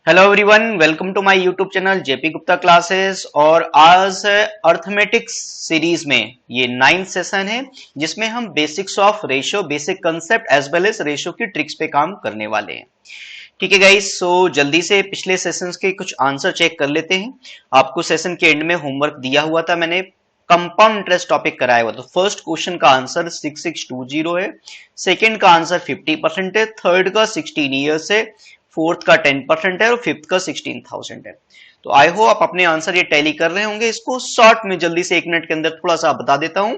Hello everyone, welcome to my YouTube channel JP Gupta classes. और आज arithmetics series में ये 9th सेशन है जिसमें हम basics of ratio, basic concept as well as ratio की ट्रिक्स पे काम करने वाले हैं। ठीक है गाइस, सो जल्दी से पिछले सेशंस के कुछ आंसर चेक कर लेते हैं। आपको सेशन के एंड में होमवर्क दिया हुआ था, मैंने कंपाउंड इंटरेस्ट टॉपिक कराया हुआ। तो फर्स्ट क्वेश्चन का आंसर 6620 है, सेकंड का आंसर 50% है, थर्ड का 16 ईयर्स है, फोर्थ का 10% है और फिफ्थ का 16,000 है। तो आई होप आप अपने आंसर ये टैली कर रहे होंगे। इसको शॉर्ट में जल्दी से 1 मिनट के अंदर थोड़ा सा बता देता हूं।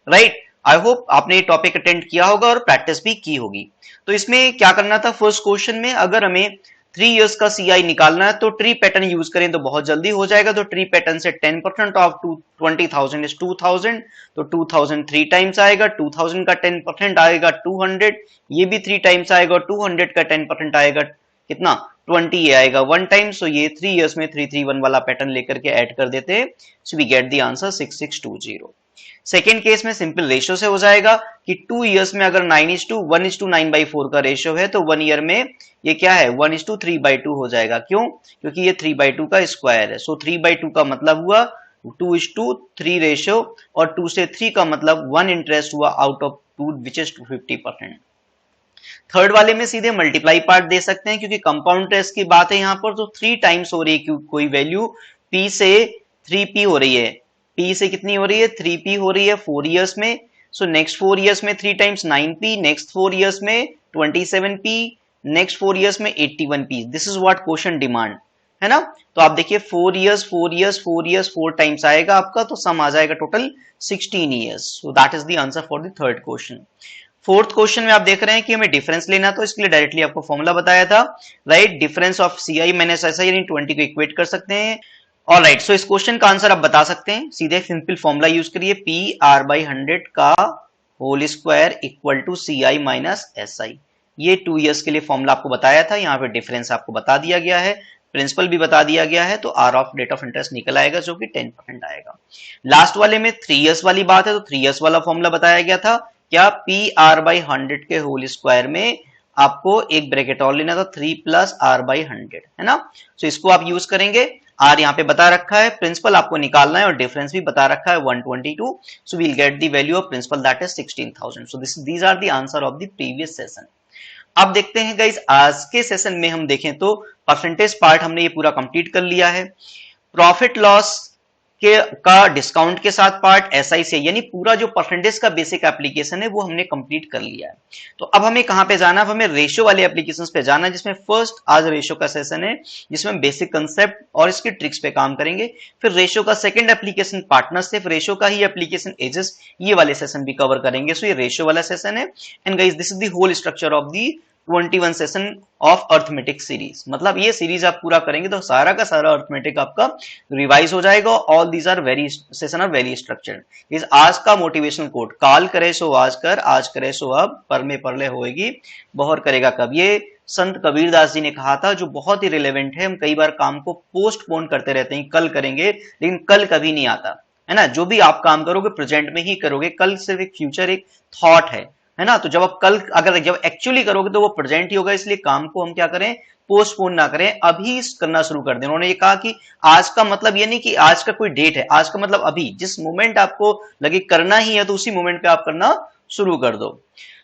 राइट, आई होप आपने ये टॉपिक अटेंड किया होगा और प्रैक्टिस भी की होगी। तो इसमें क्या करना था, फर्स्ट क्वेश्चन में अगर हमें 3 इयर्स का सीआई निकालना है तो ट्री पैटर्न यूज करें तो बहुत जल्दी हो जाएगा। तो ट्री पैटर्न से 10% ऑफ 20,000 इज 2,000, तो 2,000 3 टाइम्स आएगा, 2,000 का 10% आएगा 200, ये भी 3 टाइम्स आएगा, 200 का 10% आएगा कितना 20 आएगा 1 टाइम। सो ये 3 इयर्स में 331 वाला पैटर्न लेकर के ऐड कर देते हैं। So we get the answer 6620। Second case में सिंपल रेशियो से हो जाएगा कि 2 इयर्स में अगर 1:9/4 का रेशियो है तो 1 ईयर में ये क्या है 1:3/2 हो जाएगा। क्यों? क्योंकि ये 3/2 का स्क्वायर है। सो 3/2 का मतलब हुआ 2:3 रेशियो, और 2 से 3 का मतलब 1 इंटरेस्ट हुआ out of 2 which is 50%। Third वाले में सीधे मल्टीप्लाई पार्ट दे सकते हैं क्योंकि कंपाउंड इंटरेस्ट की बात है यहाँ पर। तो 3 टाइम्स हो रही है कोई वैल्यू, P से 3P हो रही है। P से कितनी हो रही है 3P हो रही है 4 इयर्स में। सो नेक्स्ट 4 इयर्स में 3 टाइम्स 9P, नेक्स्ट 4 इयर्स में 27P, नेक्स्ट 4 इयर्स में 81P। This is what question demand है ना। तो आप देखिए 4 इयर्स 4 इयर्स 4 इयर्स 4 टाइम्स आएगा आपका, तो सम आ जाएगा total 16 years. So that is the answer for the third question. Fourth question में आप देख रहे हैं कि हमें डिफरेंस लेना, तो इसके लिए डायरेक्टली आपको फॉर्मूला बताया था। Right, difference of CI minus SI यानी 20 को इक्वेट कर सकते हैं। और राइट, सो इस क्वेश्चन का आंसर आप बता सकते हैं सीधे सिंपल फॉर्मूला यूज करिए, पी आर बाई 100 का whole square equal to C I minus S I. ये 2 इयर्स के लिए फॉर्मूला आपको बताया था, यहाँ पे डिफरेंस आपको बता दिया गया है, प्रिंसिपल भी बता दिया गया है। तो R of rate of interest निकल आएगा जो कि 10% आएगा। लास्ट वाले में 3 इयर्स वाली बात है, तो 3 इयर्स वाला फॉर्मूला बताया गया था क्या, पी आर बाई 100 के होल स्क्वायर में आपको एक ब्रैकेट और लेना था 3 प्लस आर बाई 100 है ना। सो इसको आप यूज करेंगे। आर यहाँ पे बता रखा है, प्रिंसिपल आपको निकालना है और डिफरेंस भी बता रखा है 122। So we'll get the value of principal that is 16,000। So these are the answer of the previous session. अब देखते हैं गाइस, आज के सेशन में हम देखें तो परसेंटेज पार्ट हमने ये पूरा कंप्लीट कर लिया है। प्रॉफिट लॉस के का डिस्काउंट के साथ पार्ट एसआई से, यानी पूरा जो परसेंटेज का बेसिक एप्लीकेशन है वो हमने कंप्लीट कर लिया है। तो अब हमें कहां पे जाना है, अब हमें रेशियो वाले एप्लीकेशंस पे जाना है, जिसमें फर्स्ट आज रेशियो का सेशन है जिसमें बेसिक कंसेप्ट और इसकी ट्रिक्स पे काम करेंगे। फिर रेशियो का सेकंड एप्लीकेशन पार्टनरशिप, रेशियो का ही एप्लीकेशन एजेस, ये वाले सेशन भी कवर करेंगे। सो ये रेशियो वाला सेशन है। And guys, this is the whole structure of the 21 session of arithmetic series. मतलब ये सीरीज आप पूरा करेंगे तो सारा का सारा अर्थमेटिक आपका रिवाइज हो जाएगा। All these are very session are very structured. इस आज का मोटिवेशनल कोट, काल करे सो आज कर, आज करे सो अब, पर में परले होएगी, बहुर करेगा कब, ये संत कबीरदास जी ने कहा था, जो बहुत ही रिलेवेंट है। हम कई बार काम को पोस्टपोन करते रहते हैं, कल करेंगे, लेकिन कल कभी नहीं आता है ना। जो भी आप काम करोगे प्रेजेंट में ही करोगे, कल सिर्फ एक फ्यूचर, एक थॉट है ना। तो जब आप कल अगर जब एक्चुअली करोगे तो वो प्रेजेंट ही होगा। इसलिए काम को हम क्या करें, पोस्टपोन ना करें, अभी करना शुरू कर दें। उन्होंने ये कहा कि आज का मतलब ये नहीं कि आज का कोई डेट है, आज का मतलब अभी, जिस मोमेंट आपको लगे करना ही है तो उसी मोमेंट पे आप करना शुरू कर दो।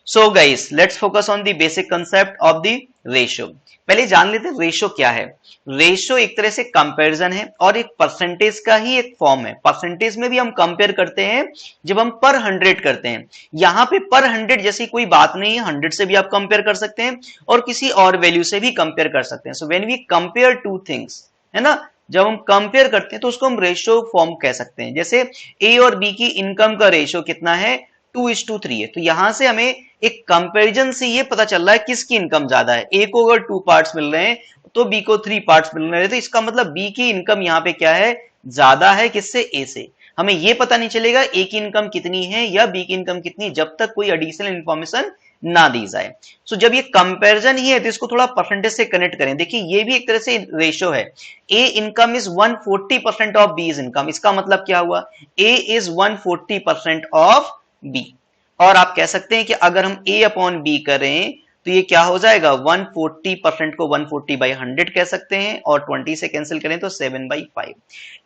So guys, let's focus on the basic concept of the ratio. पहले जान लेते हैं रेशियो क्या है। रेशियो एक तरह से कंपैरिजन है और एक परसेंटेज का ही एक फॉर्म है। परसेंटेज में भी हम कंपेयर करते हैं जब हम पर 100 करते हैं। यहां पे पर 100 जैसी कोई बात नहीं है, 100 से भी आप कंपेयर कर सकते हैं और किसी और वैल्यू से भी कंपेयर कर सकते हैं। So when we compare two things, है ना, जब हम कंपेयर करते हैं तो उसको हम रेशियो फॉर्म कह सकते हैं। जैसे ए और बी की इनकम का रेशियो कितना है, 2:3 है। तो यहां से हमें एक कंपैरिजन से ये पता चल रहा है किसकी इनकम ज्यादा है। ए को अगर 2 पार्ट्स मिल रहे हैं तो बी को 3 पार्ट्स मिल रहे हैं, तो इसका मतलब बी की इनकम यहाँ पे क्या है, ज्यादा है किससे, ए से। हमें ये पता नहीं चलेगा ए की इनकम कितनी है या बी की इनकम कितनी, जब तक कोई एडिशनल इंफॉर्मेशन ना दी जाए। सो जब ये कंपैरिजन ही है तो इसको थोड़ा परसेंटेज से कनेक्ट करें। देखिए ये भी एक तरह से रेशियो है। A income is 140% of B is income. इसका मतलब क्या हुआ, ए इज 140% ऑफ बी। और आप कह सकते हैं कि अगर हम a अपॉन बी करें तो ये क्या हो जाएगा 140% को 140/100 कह सकते हैं और 20 से कैंसिल करें तो 7/5।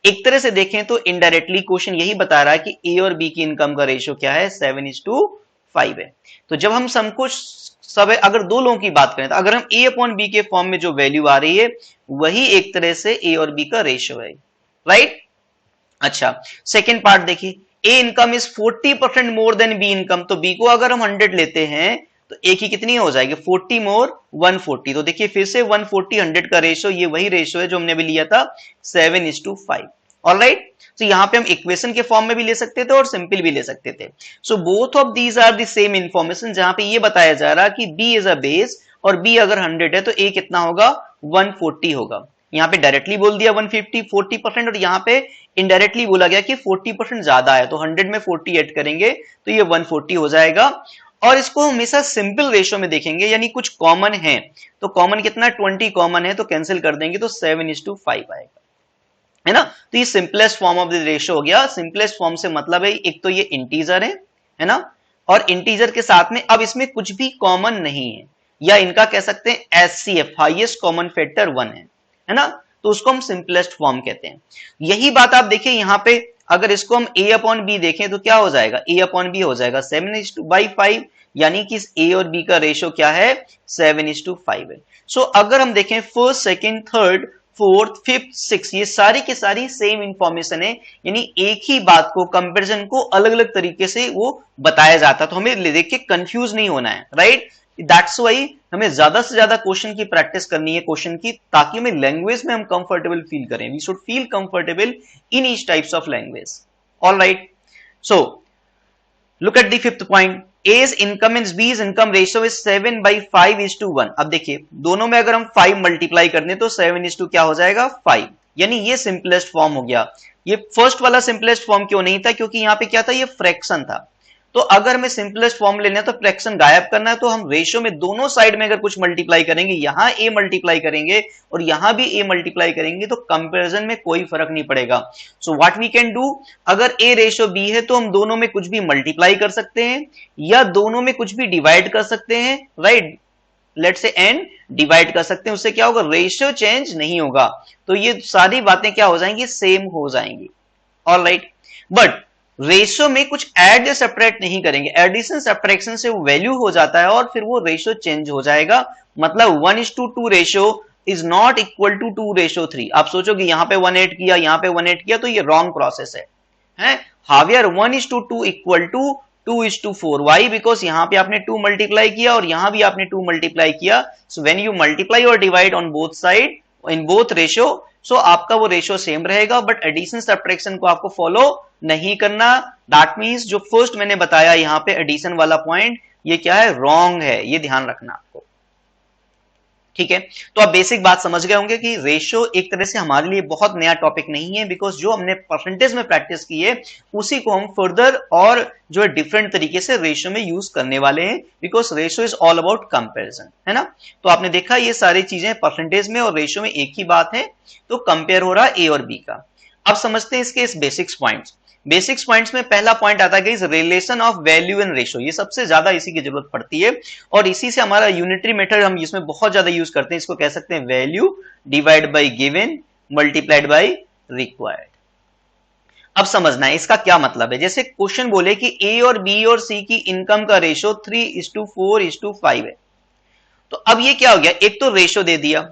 एक तरह से देखें तो इनडायरेक्टली क्वेश्चन यही बता रहा है कि ए और बी की इनकम का रेशियो क्या है 7:5 है। तो जब हम सम को सब अगर दो लोगों की बात करें तो अगर हम ए अपॉन बी के फॉर्म में जो वैल्यू आ रही है वही एक तरह से ए और बी का रेशियो है, राइट। अच्छा, सेकेंड पार्ट देखिए, A income is 40% more than B income, तो बी को अगर हम 100 लेते हैं तो ए की कितनी हो जाएगी 40 मोर 140। तो देखिए फिर से 140 100 का रेशियो ये वही रेशियो है जो हमने अभी लिया था 7:5। ऑलराइट, तो यहां पे हम इक्वेशन के फॉर्म में भी ले सकते थे और सिंपल भी ले सकते थे। So both of these are the same information, जहां पे ये बताया जा रहा कि बी इज अ बेस और बी अगर 100 है तो ए कितना होगा 140 होगा। यहाँ पे डायरेक्टली बोल दिया 150 40% और यहाँ पे इनडायरेक्टली बोला गया कि 40% ज्यादा है, तो 100 में 40 ऐड करेंगे तो ये 140 हो जाएगा। और इसको हमेशा सिंपल रेशियो में देखेंगे, यानी कुछ कॉमन है तो कॉमन कितना 20 कॉमन है तो कैंसिल कर देंगे तो 7:5 आएगा, है ना। तो ये simplest form of the ratio हो गया। सिंपलेस्ट फॉर्म से मतलब है एक तो ये इंटीजर है ना, और इंटीजर के साथ में अब इसमें कुछ भी कॉमन नहीं है, या इनका कह सकते हैं एचसीएफ हाईएस्ट कॉमन फैक्टर 1 है ना, तो उसको हम सिंपलेस्ट फॉर्म कहते हैं। यही बात आप देखिए यहाँ पे अगर इसको हम a अपॉन बी देखें तो क्या हो जाएगा a अपॉन बी हो जाएगा 7:5, यानी कि इस a और b का रेशियो क्या है 7:5 है। सो अगर हम देखें first second third fourth fifth six ये सारी की सारी सेम इंफॉर्मेशन है, यानी एक ही बात को कंपैरिजन को अलग अलग तरीके से वो बताया जाता, तो हमें देख के कंफ्यूज नहीं होना है, राइट। दैट्स वाई हमें ज्यादा से ज्यादा क्वेश्चन की प्रैक्टिस करनी है क्वेश्चन की, ताकि हमें लैंग्वेज में हम कंफर्टेबल फील करें। We should feel comfortable in each types of language. Alright, so look at the fifth point, A's income and B's income ratio is 7/5:1। अब देखिए दोनों में अगर हम 5 मल्टीप्लाई कर दें तो 7 क्या हो जाएगा 5, यानी ये सिंपलेस्ट फॉर्म हो गया। ये फर्स्ट वाला सिंपलेस्ट फॉर्म क्यों नहीं था, क्योंकि यहाँ पे क्या था ये फ्रैक्शन था। तो अगर हमें सिंपलेस्ट फॉर्म लेना है तो फ्रैक्शन गायब करना है, तो हम रेशियो में दोनों साइड में अगर कुछ मल्टीप्लाई करेंगे, यहां a मल्टीप्लाई करेंगे और यहां भी a मल्टीप्लाई करेंगे तो कंपैरिजन में कोई फर्क नहीं पड़ेगा। So what we can do, अगर a रेशियो b है तो हम दोनों में कुछ भी मल्टीप्लाई कर सकते हैं या दोनों में कुछ भी डिवाइड कर सकते हैं, right. Let's say n divide कर सकते हैं, उससे क्या होगा रेशियो चेंज नहीं होगा, तो ये सारी बातें क्या हो जाएंगी सेम हो जाएंगी। ऑलराइट, बट रेशियो में कुछ ऐड या सेपरेट नहीं करेंगे, एडिशन सब्ट्रैक्शन से वो वैल्यू हो जाता है और फिर वो रेशियो चेंज हो जाएगा। मतलब 1:2 ratio is not equal to 2:3। आप सोचोगे यहां पे 1 ऐड किया यहां पे 1 ऐड किया तो ये रॉन्ग प्रोसेस है। However 1:2 equal to 2:4। Why, because यहां पे आपने 2 मल्टीप्लाई किया और यहां भी आपने 2 मल्टीप्लाई किया। सो व्हेन यू मल्टीप्लाई और divide on both side in both ratio, so आपका वो रेशियो सेम रहेगा, बट एडिशन सब्ट्रैक्शन को आपको फॉलो नहीं करना। दैट मींस जो फर्स्ट मैंने बताया यहां पे एडिशन वाला पॉइंट ये क्या है रॉन्ग है, ये ध्यान रखना आपको, ठीक है। तो आप बेसिक बात समझ गए होंगे कि रेशियो एक तरह से हमारे लिए बहुत नया टॉपिक नहीं है, बिकॉज जो हमने परसेंटेज में प्रैक्टिस की है उसी को हम फर्दर और जो है डिफरेंट तरीके से रेशियो में यूज करने वाले हैं, because ratio is all about comparison, है ना। तो आपने देखा ये सारी चीजें परसेंटेज में और रेशियो में एक ही बात है, तो कंपेयर हो रहा है ए और बी का। अब समझते हैं इसके इस बेसिक्स पॉइंट्स। बेसिक्स पॉइंट्स में पहला पॉइंट आता है relation of value and ratio, ये सबसे ज्यादा इसी की जरूरत पड़ती है और इसी से हमारा यूनिटरी मेथड हम इसमें बहुत ज्यादा यूज करते हैं। इसको कह सकते हैं value divide by given multiplied by required. अब समझना है इसका क्या मतलब है। जैसे क्वेश्चन बोले कि ए और बी और सी की इनकम का रेशियो 3:4:5 है, तो अब ये क्या हो गया, एक तो रेशियो दे दिया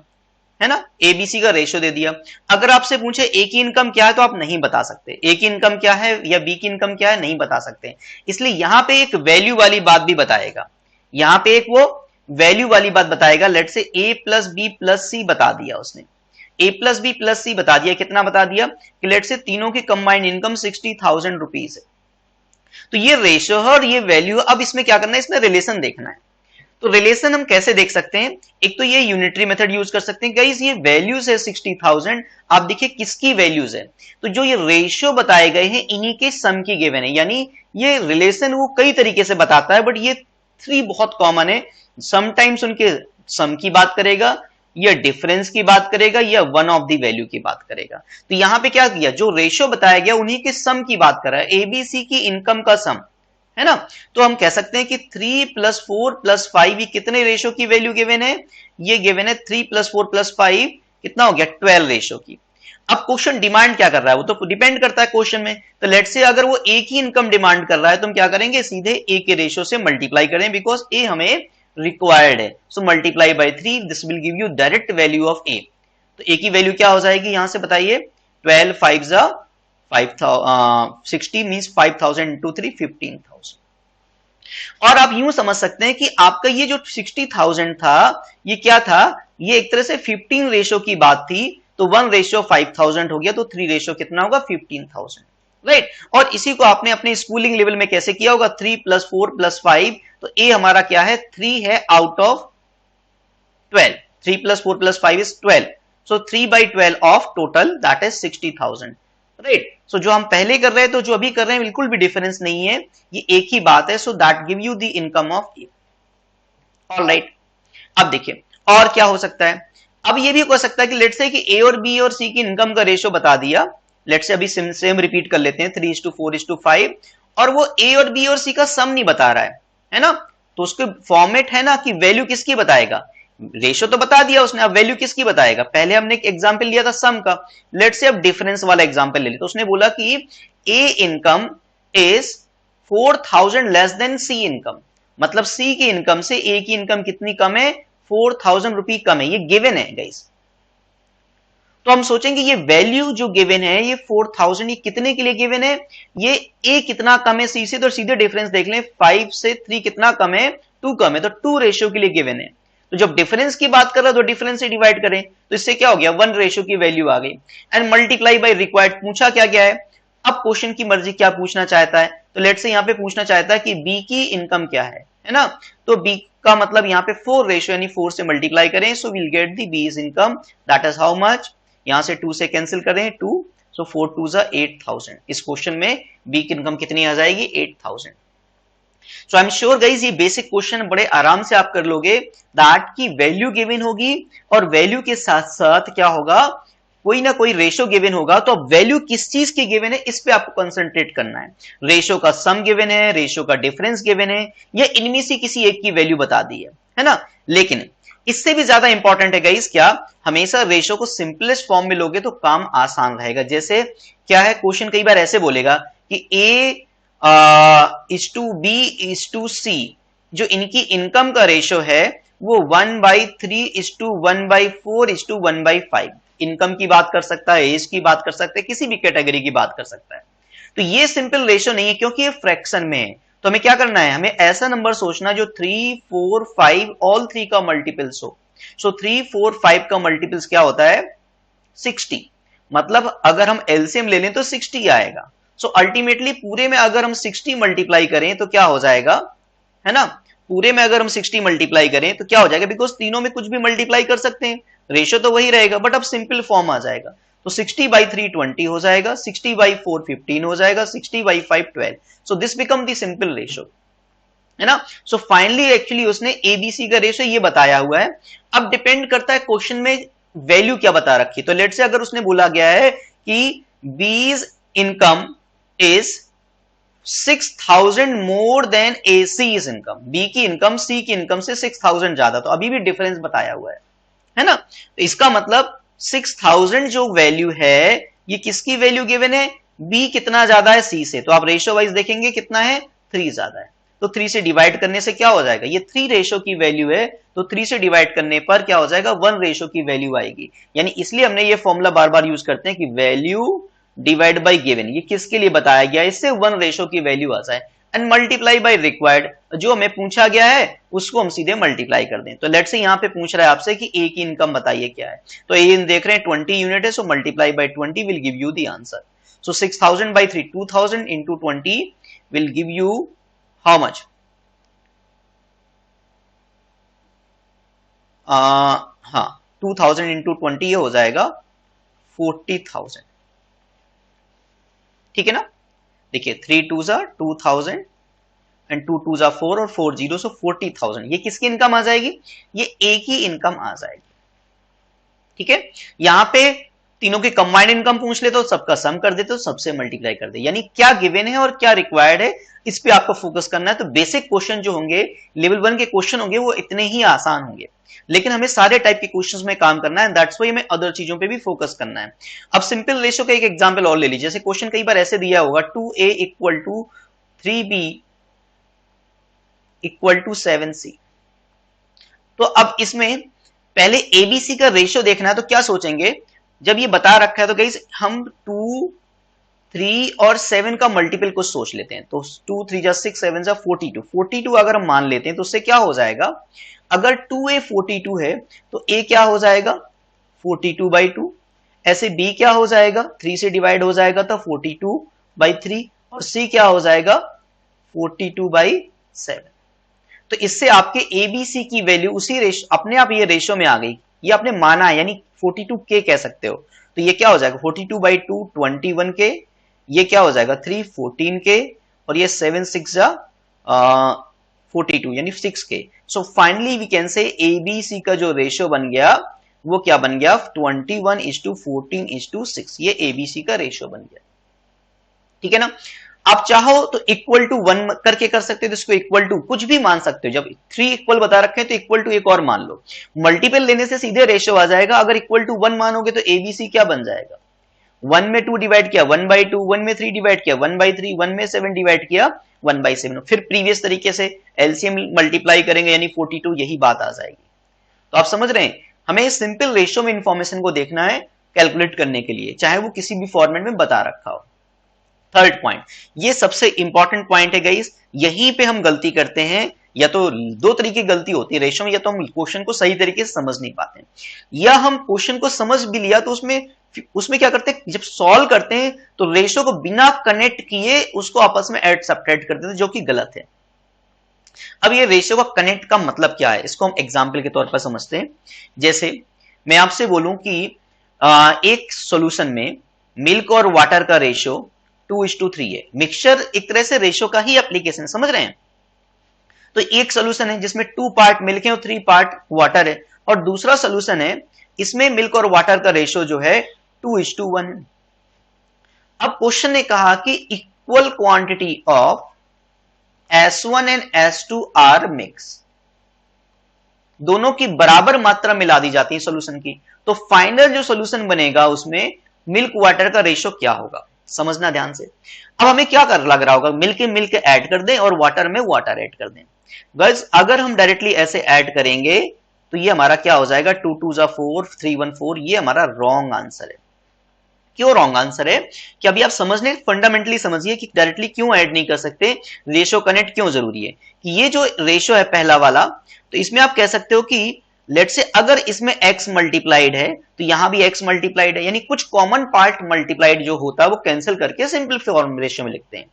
है ना, एबीसी का रेशियो दे दिया। अगर आपसे पूछे ए की इनकम क्या है तो आप नहीं बता सकते, ए की इनकम क्या है या बी की इनकम क्या है नहीं बता सकते, इसलिए यहां पे एक वैल्यू वाली बात भी बताएगा, यहां पे एक वो वैल्यू वाली बात बताएगा। लेट से ए प्लस बी प्लस सी बता दिया उसने, ए प्लस बी प्लस सी बता दिया, कितना बता दिया कि लेट से तीनों की कंबाइंड इनकम 60,000 रुपीज है। तो ये रेशियो है और ये वैल्यू। अब इसमें क्या करना है, इसमें रिलेशन देखना है। तो रिलेशन हम कैसे देख सकते हैं, एक तो ये यूनिटरी मेथड यूज कर सकते हैं। गाइस ये वैल्यूज है 60,000, आप देखिए किसकी वैल्यूज है, तो जो ये रेशियो बताए गए हैं इन्हीं के सम की गिवन है, यानी ये रिलेशन वो कई तरीके से बताता है, बट ये 3 बहुत कॉमन है। समटाइम्स उनके सम की बात करेगा या डिफरेंस की बात करेगा या वन ऑफ द वैल्यू की बात करेगा। तो यहां पे क्या किया, जो रेशियो बताया गया उन्हीं के सम की बात कर रहा है, एबीसी की इनकम का सम, है ना। तो हम कह सकते हैं कि 3 + 4 + 5 ये कितने रेशो की वैल्यू गिवन है, ये गिवन है 3 + 4 + 5 कितना हो गया 12 रेशो की। अब क्वेश्चन डिमांड क्या कर रहा है, वो तो डिपेंड करता है क्वेश्चन में। तो लेट्स से अगर वो एक ही इनकम डिमांड कर रहा है तो हम क्या करेंगे, सीधे ए के रेशो से मल्टीप्लाई करें, बिकॉज ए हमें रिक्वायर्ड है। So multiply by 3, this will give you direct value of A. तो ए की वैल्यू क्या हो जाएगी यहां से बताइए, 12 5 60 मीन्स 5000 इंटू 3 15,000। और आप यूं समझ सकते हैं कि आपका ये जो 60,000 था ये क्या था, ये एक तरह से 15 रेशो की बात थी। तो 1 रेशो 5000 हो गया, तो 3 रेशो कितना होगा 15,000, राइट। और इसी को आपने अपने स्कूलिंग लेवल में कैसे किया होगा, 3 + 4 + 5। तो ए हमारा क्या है 3 है out of 12, 3 + 4 + 5 is 12। So 3/12 of total that is 60,000, right. So जो हम पहले कर रहे हैं तो जो अभी कर रहे हैं बिल्कुल भी डिफरेंस नहीं है, ये एक ही बात है। So that give you the income of A, alright. अब देखिए और क्या हो सकता है, अब ये भी हो सकता है कि लेट्स से कि ए और बी और सी की इनकम का रेशो बता दिया। लेट्स से अभी सेम रिपीट कर लेते हैं, 3:4:5, और वो ए और बी और सी का सम नहीं बता रहा है ना। तो उसके फॉर्मेट है ना कि वैल्यू किसकी बताएगा, रेशो तो बता दिया उसने, अब वैल्यू किसकी बताएगा। पहले हमने एक एग्जांपल लिया था सम का, लेट्स से अब डिफरेंस वाला एग्जांपल ले ले। तो उसने बोला कि A income is 4000 less than C income, मतलब सी की इनकम से ए की इनकम कितनी कम है, 4000 रुपी कम है, ये गिवन है गाइस। तो हम सोचेंगे ये वैल्यू जो गिवन है ये 4000, ये कितने के लिए गिवन है, ये ए कितना कम है सी से, तो सीधे डिफरेंस देख लें, 5 से 3 कितना कम है, 2 कम है, तो 2 रेशियो के लिए गिवन है। तो जब डिफरेंस की बात कर रहा है तो डिफरेंस से डिवाइड करें, तो इससे क्या हो गया 1 रेशियो की वैल्यू आ गई। एंड मल्टीप्लाई बाय रिक्वायर्ड, पूछा क्या गया है, अब क्वेश्चन की मर्जी क्या पूछना चाहता है। तो लेट्स से यहां पे पूछना चाहता है कि बी की इनकम क्या है ना। तो बी का मतलब यहां पे 4 रेशियो यानी 4 से मल्टीप्लाई करें, so we'll get the B is income, that is how much, यहां से 2 से कैंसिल करें 2, सो 4 2 8,000। इस क्वेश्चन में बी की इनकम कितनी आ जाएगी 8,000। सो आई एम श्योर गाइस ये बेसिक क्वेश्चन बड़े आराम से आप कर लोगे, दैट की वैल्यू गिवन होगी और वैल्यू के साथ साथ क्या होगा, कोई ना कोई रेशो गिवन होगा। तो अब वैल्यू किस चीज की गिवन है इस पे आपको कंसंट्रेट करना है, रेशो का सम गिवन है, रेशो का डिफरेंस गिवन है, या इनमें से किसी एक की वैल्यू बता दी है ना। लेकिन इससे भी ज्यादा इंपॉर्टेंट है गाइस क्या, हमेशा रेशो को सिंपलेस्ट फॉर्म में लोगे तो काम आसान रहेगा। जैसे क्या है, क्वेश्चन कई बार ऐसे बोलेगा कि A is to B is to C, जो इनकी इनकम का रेशो है वो 1/3:1/4:1/5, इनकम की बात कर सकता है, एज की बात कर सकता है, किसी भी कैटेगरी की बात कर सकता है। तो ये सिंपल रेशो नहीं है क्योंकि ये फ्रैक्शन में है। तो हमें क्या करना है, हमें ऐसा नंबर सोचना जो 3 4 5 ऑल 3 का मल्टीपल्स हो। सो 3 4 5 का मल्टीपल्स क्या होता है 60, मतलब अगर हम एलसीएम ले लें तो 60 आएगा। सो अल्टीमेटली पूरे में अगर हम 60 मल्टीप्लाई करें तो क्या हो जाएगा, है ना, पूरे में अगर हम 60 मल्टीप्लाई करें तो क्या हो जाएगा, बिकॉज तीनों में कुछ भी मल्टीप्लाई कर सकते हैं, रेशो तो वही रहेगा बट अब सिंपल फॉर्म आ जाएगा। तो 60/3 20 हो जाएगा, 60/4 15 हो जाएगा, 60/5 12। So this become the simple ratio, है ना। सो फाइनली एक्चुअली उसने एबीसी का रेशो ये बताया हुआ है। अब डिपेंड करता है क्वेश्चन में वैल्यू क्या बता रखी। तो लेट से अगर उसने बोला गया है कि B's income is 6,000 more than a C is income, B की इनकम सी की इनकम से 6,000 ज्यादा, तो अभी भी डिफरेंस बताया हुआ है ना। तो इसका मतलब 6,000 जो वैल्यू है ये किसकी वैल्यू गिवन है, बी कितना ज्यादा है सी से। तो आप रेशो वाइज देखेंगे कितना है 3 ज्यादा है, तो 3 से डिवाइड करने से क्या हो जाएगा, ये 3 रेशो की वैल्यू है, तो 3 से डिवाइड करने पर क्या हो जाएगा 1 रेशो की वैल्यू आएगी। यानी इसलिए हमने ये फॉर्मूला बार बार यूज करते हैं कि वैल्यू डिवाइड बाय गिवन, ये किसके लिए बताया गया, इससे 1 रेशो की वैल्यू आ जाए। एंड मल्टीप्लाई बाय रिक्वायर्ड, जो हमें पूछा गया है उसको हम सीधे मल्टीप्लाई कर दें। तो लेट्स से यहां पे पूछ रहा है आपसे कि ए की इनकम बताइए क्या है, तो ए देख रहे हैं 20 यूनिट है, so multiply bye 20 will give you the answer. So 6,000/3 2000 into 20 will give you how much, हाँ 2000 into 20 ये हो जाएगा 40,000, ठीक है ना। देखिए 3 2s 2000 एंड 2 2s 4 और 4 0, सो 40,000 ये किसकी इनकम आ जाएगी, ये ए की इनकम आ जाएगी, ठीक है। यहां पे तीनों की कंबाइंड इनकम पूछ ले तो सबका सम कर दे तो सबसे मल्टीप्लाई कर दे। यानी क्या गिवन है और क्या रिक्वायर्ड है, इस पे आपको फोकस करना है। तो बेसिक क्वेश्चन जो होंगे, लेवल 1 के क्वेश्चन होंगे, वो इतने ही आसान होंगे, लेकिन हमें सारे टाइप के क्वेश्चंस में काम करना है, दैट्स व्हाई हमें अदर चीजों पे भी फोकस करना है। अब सिंपल रेशियो का एक एग्जांपल और ले लीजिए। जैसे क्वेश्चन कई बार ऐसे दिया होगा 2a equal to 3b equal to 7c। तो अब इसमें पहले एबीसी का रेशियो देखना है, तो क्या सोचेंगे, जब ये बता रखा है तो गाइस हम 2, 3 और 7 का मल्टीपल कुछ सोच लेते हैं। तो 2 3 जा 6 7 जा 42, 42 अगर हम मान लेते हैं तो उससे क्या हो जाएगा, अगर 2a 42 है तो a क्या हो जाएगा 42/2, ऐसे b क्या हो जाएगा 3 से डिवाइड हो जाएगा तो 42/3, और c क्या हो जाएगा 42/7। तो इससे आपके एबीसी की वैल्यू उसी रेशो अपने आप ये रेशो में आ गई, ये आपने माना है, यानी 42k कह सकते हो। तो ये क्या हो जाएगा 42/2 21k, ये क्या हो जाएगा 3 14k, और ये 7 6 जा 42 यानी 6k। So finally we can say ABC का जो रेशियो बन गया वो क्या बन गया 21:14:6, ये एबीसी का रेशियो बन गया। ठीक है ना। आप चाहो तो इक्वल टू 1 करके कर सकते हो, तो इसको इक्वल टू कुछ भी मान सकते हो। जब 3 इक्वल बता रखे हैं तो इक्वल टू एक और मान लो, मल्टीपल लेने से सीधे रेशियो आ जाएगा। अगर इक्वल टू 1 मानोगे तो एबीसी क्या बन जाएगा, 1 में 2 डिवाइड किया 1/2, 1 में 3 डिवाइड किया 1/3, 1 में 7 डिवाइड किया 1/7। फिर प्रीवियस तरीके से एलसीएम मल्टीप्लाई करेंगे यानी 42, यही बात आ जाएगी। तो आप समझ रहे हैं, हमें सिंपल रेशियो में इंफॉर्मेशन को देखना है कैलकुलेट करने के लिए, चाहे वो किसी भी फॉर्मेट में बता रखा हो। थर्ड पॉइंट, ये सबसे इंपॉर्टेंट पॉइंट है गाइस, यहीं पे हम गलती करते हैं। या तो दो तरीके की गलती होती है रेशियो में, या तो हम क्वेश्चन को सही तरीके से समझ नहीं पाते हैं, या हम क्वेश्चन को समझ भी लिया तो उसमें क्या करते हैं, जब सॉल्व करते हैं तो रेशियो को बिना कनेक्ट किए उसको आपस में ऐड सब्ट्रैक्ट कर देते हैं, जो कि गलत है। अब ये रेशियो का कनेक्ट का मतलब क्या है, इसको हम एग्जाम्पल के तौर पर समझते हैं। जैसे मैं आपसे बोलूं कि एक सॉल्यूशन में मिल्क और वाटर का रेशियो 2:3 है। मिक्सचर एक तरह से रेशियो का ही एप्लीकेशन, समझ रहे हैं। तो एक सोल्यूशन है जिसमें 2 पार्ट मिल्क है और 3 पार्ट वाटर है, और दूसरा सोल्यूशन है इसमें मिल्क और वाटर का रेशियो जो है 2:1 है। अब क्वेश्चन ने कहा कि equal quantity of S1 and S2 are mix, दोनों की बराबर मात्रा मिला दी जाती है सोल्यूशन की, तो फाइनल जो सोल्यूशन बनेगा उसमें मिल्क वाटर का रेशियो क्या होगा, समझना ध्यान से। अब हमें क्या कर लग रहा होगा, मिल्क में मिल्क ऐड कर दें और वाटर में वाटर ऐड कर दें। गाइस अगर हम डायरेक्टली ऐसे ऐड करेंगे तो ये हमारा क्या हो जाएगा 2 2 जा 4 3 1 4, ये हमारा रॉन्ग आंसर है। क्यों रॉन्ग आंसर है कि अभी आप समझने फंडामेंटली समझिए कि डायरेक्टली क्यों ऐड नहीं कर सकते, रेशियो कनेक्ट क्यों जरूरी है। कि ये जो रेशियो है पहला वाला, तो इसमें आप कह सकते हो कि लेट से अगर इसमें x मल्टीप्लाइड है तो यहां भी x मल्टीप्लाइड है, यानी कुछ कॉमन पार्ट मल्टीप्लाइड जो होता है वो कैंसिल करके सिंपल फॉर्म रेशियो में लिखते हैं,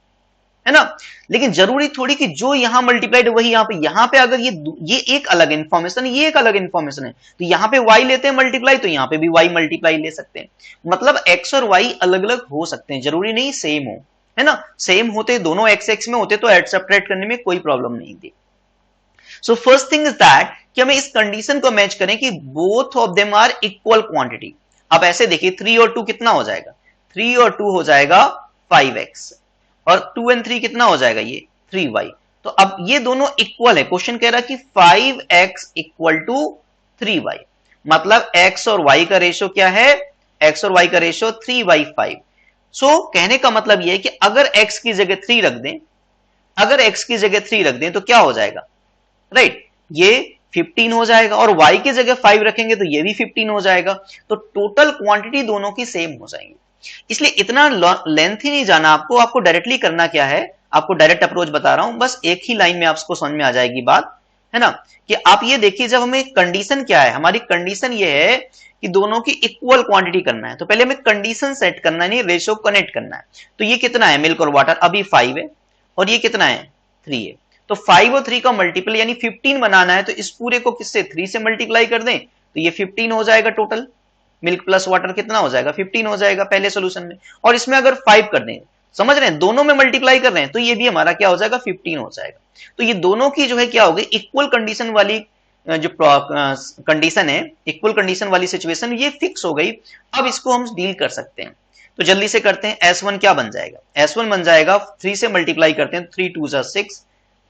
है ना। लेकिन जरूरी थोड़ी कि जो यहां मल्टीप्लाइड है वही यहां पे अगर ये एक अलग इंफॉर्मेशन, ये एक अलग इंफॉर्मेशन है, तो यहां पे y लेते हैं मल्टीप्लाई तो यहां पे भी y मल्टीप्लाई ले सकते हैं। मतलब x और y अलग अलग हो सकते हैं, जरूरी नहीं सेम हो, है ना। सेम होते दोनों x में होते तो ऐड सब्ट्रैक्ट करने में कोई प्रॉब्लम नहीं थी। So first thing is that कि हमें इस कंडीशन को मैच करें कि both of them are equal quantity. अब ऐसे देखिए 3 और 2 कितना हो जाएगा, 3 और 2 हो जाएगा 5x, और 2 and 3 कितना हो जाएगा ये 3y। तो अब ये दोनों इक्वल है, क्वेश्चन कह रहा है कि 5x इक्वल टू 3y, मतलब x और y का रेशियो क्या है, x और y का रेशियो 3/5। सो कहने का मतलब ये है कि अगर x की जगह 3 रख दें, अगर x की जगह 3 रख दें तो क्या हो जाएगा, राइट, ये 15 हो जाएगा, और y की जगह 5 रखेंगे तो ये भी 15 हो जाएगा। तो टोटल क्वांटिटी दोनों की सेम हो जाएंगी। इसलिए इतना लेंथ ही नहीं जाना आपको डायरेक्टली करना क्या है, आपको डायरेक्ट अप्रोच बता रहा हूं, बस एक ही लाइन में आपको समझ में आ जाएगी बात, है ना। कि आप ये देखिए जब हमें कंडीशन क्या है, हमारी कंडीशन ये है कि दोनों की इक्वल क्वांटिटी करना है, तो पहले हमें कंडीशन सेट करना है, नहीं रेशियो कनेक्ट करना है। तो ये कितना है मिल्क और वाटर, अभी 5 है, और ये कितना है 3 है। तो 5 और 3 का मल्टीपल यानी 15 बनाना है, तो इस पूरे को किससे 3 से मल्टीप्लाई कर दें तो ये 15 हो जाएगा। टोटल मिल्क प्लस वाटर कितना हो जाएगा 15 हो जाएगा पहले सोल्यूशन में, और इसमें अगर 5 कर दें, समझ रहे हैं, दोनों में मल्टीप्लाई कर रहे हैं, तो ये भी हमारा क्या हो जाएगा 15 हो जाएगा। तो ये दोनों की जो है क्या हो गई इक्वल कंडीशन वाली जो कंडीशन है, इक्वल कंडीशन वाली सिचुएशन, ये फिक्स हो गई। अब इसको हम डील कर सकते हैं, तो जल्दी से करते हैं। S1 क्या बन जाएगा? S1 बन जाएगा 3 से मल्टीप्लाई करते हैं, 3 2 जा 6,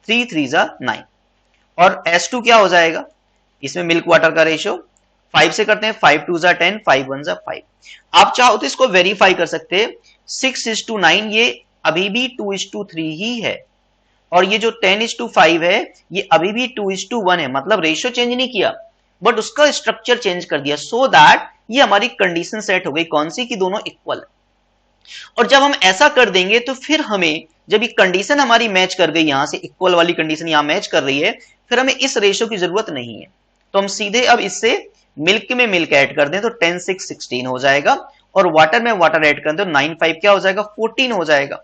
3 3 जा 9। और S2 क्या हो जाएगा? इसमें मिल्क वाटर का रेशियो 5 से करते हैं, 5 2 जा 10, 5 1 जा 5। आप चाहो तो इसको वेरीफाई कर सकते हैं, 6:9 ये अभी भी 2:3 ही है, और ये जो 10:5 है ये अभी भी 2:1 है, मतलब रेशियो चेंज नहीं किया, बट उसका स्ट्रक्चर चेंज कर दिया, सो दैट ये हमारी कंडीशन सेट हो गई कौन सी, कि दोनों इक्वल है। और जब हम ऐसा कर देंगे तो फिर हमें, जब ये कंडीशन हमारी मैच कर गई, यहां से इक्वल वाली कंडीशन यहां मैच कर रही है, फिर हमें इस रेशियो की जरूरत नहीं है। तो हम सीधे अब इससे मिल्क में मिल्क ऐड कर दें तो 10 6 16 हो जाएगा, और वाटर में वाटर ऐड कर दें तो 9 5 क्या हो जाएगा? 14 हो जाएगा।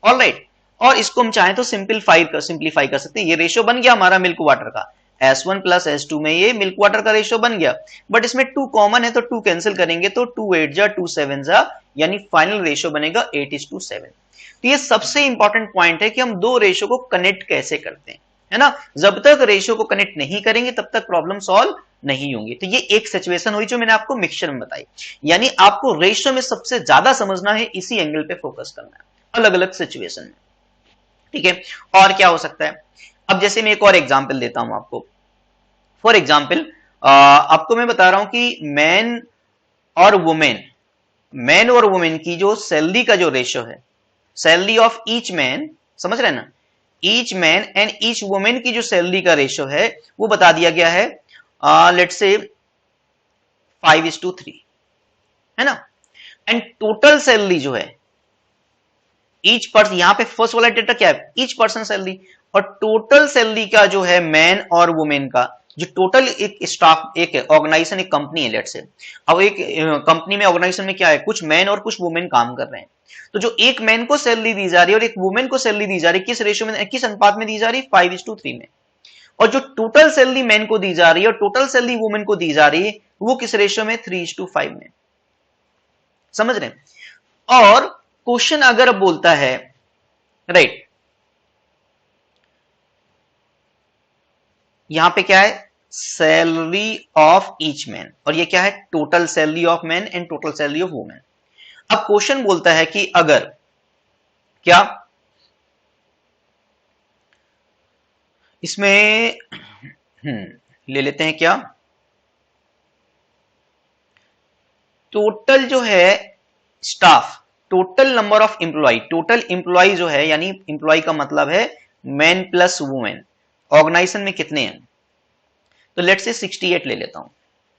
ऑलराइट, और इसको हम चाहें तो सिंप्लीफाई कर सकते हैं। ये रेशियो बन गया हमारा मिल्क वाटर का, S1 प्लस S2 में ये मिल्क वाटर का रेशियो बन गया, बट इसमें 2 कॉमन है तो 2 कैंसिल करेंगे तो 2 8 जा 2 7 जा, यानी फाइनल रेशियो बनेगा 8:7। तो ये सबसे इंपॉर्टेंट पॉइंट है कि हम दो रेशियो को कनेक्ट कैसे करते हैं, है ना। जब तक रेशियो को कनेक्ट नहीं करेंगे तब तक प्रॉब्लम सॉल्व नहीं होंगी। तो ये एक सिचुएशन हुई जो मैंने आपको मिक्सचर में बताई, यानी आपको रेशियो में सबसे ज्यादा समझना है, इसी एंगल पे फोकस करना है, अलग अलग सिचुएशन में, ठीक है। और क्या हो सकता है? अब जैसे मैं एक और एग्जांपल देता हूं आपको। फॉर एग्जांपल आपको मैं बता रहा हूं कि मैन और वुमेन की जो सैलरी का जो रेशियो है, सैलरी ऑफ ईच मैन, समझ रहे हैं ना, each man and each women की जो सैलरी का रेशियो है वो बता दिया गया है, लेट्स से 5:3, है ना। एंड टोटल सैलरी जो है ईच पर्सन, यहां पे फर्स्ट वाला डेटा क्या है? Each person salary. और टोटल सैलरी का जो है मैन और वुमेन का, जो टोटल एक स्टाफ, एक ऑर्गेनाइजेशन, एक कंपनी है लेट्स से, अब एक कंपनी में, ऑर्गेनाइजेशन में क्या है, कुछ मैन और कुछ वुमेन काम कर रहे हैं। तो जो एक मैन को सैलरी दी जा रही है और एक वुमेन को सैलरी दी जा रही है, किस रेशियो में, किस अनुपात में दी जा रही है? 5:3 में। और जो टोटल सैलरी मैन को दी जा रही है और टोटल सैलरी वुमेन को दी जा रही है, वो किस रेशियो में? 3:5 में। समझ रहे हैं? और क्वेश्चन अगर बोलता है, राइट, यहां पे क्या है? सैलरी ऑफ ईच मैन, और ये क्या है? Total salary of man and total salary of women. अब क्वेश्चन बोलता है कि अगर क्या इसमें ले लेते हैं क्या, टोटल जो है staff, total number of employ, total employ जो है, यानी एम्प्लॉय का मतलब है मैन प्लस वुमेन, ऑर्गेनाइजेशन में कितने हैं? तो लेट्स से 68 ले लेता हूं।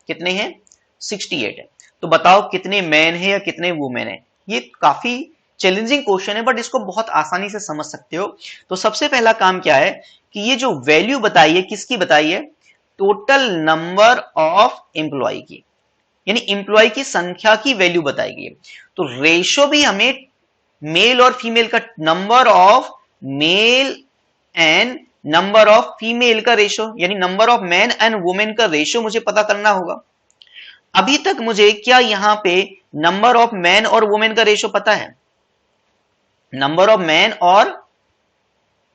कितने हैं? 68 है। तो बताओ कितने मैन है या कितने वुमेन है? ये काफी चैलेंजिंग क्वेश्चन है, बट इसको बहुत आसानी से समझ सकते हो। तो सबसे पहला काम क्या है कि ये जो वैल्यू बताई है, किसकी बताई है? टोटल नंबर ऑफ एम्प्लॉय की, यानी एम्प्लॉय की संख्या की वैल्यू बताई गई है। तो रेशो भी हमें मेल और फीमेल का, number of male and number of female का रेशो, यानी number of man and women का रेशो मुझे पता करना होगा। अभी तक मुझे क्या यहां पे नंबर ऑफ मैन और वुमेन का रेशो पता है? नंबर ऑफ मैन और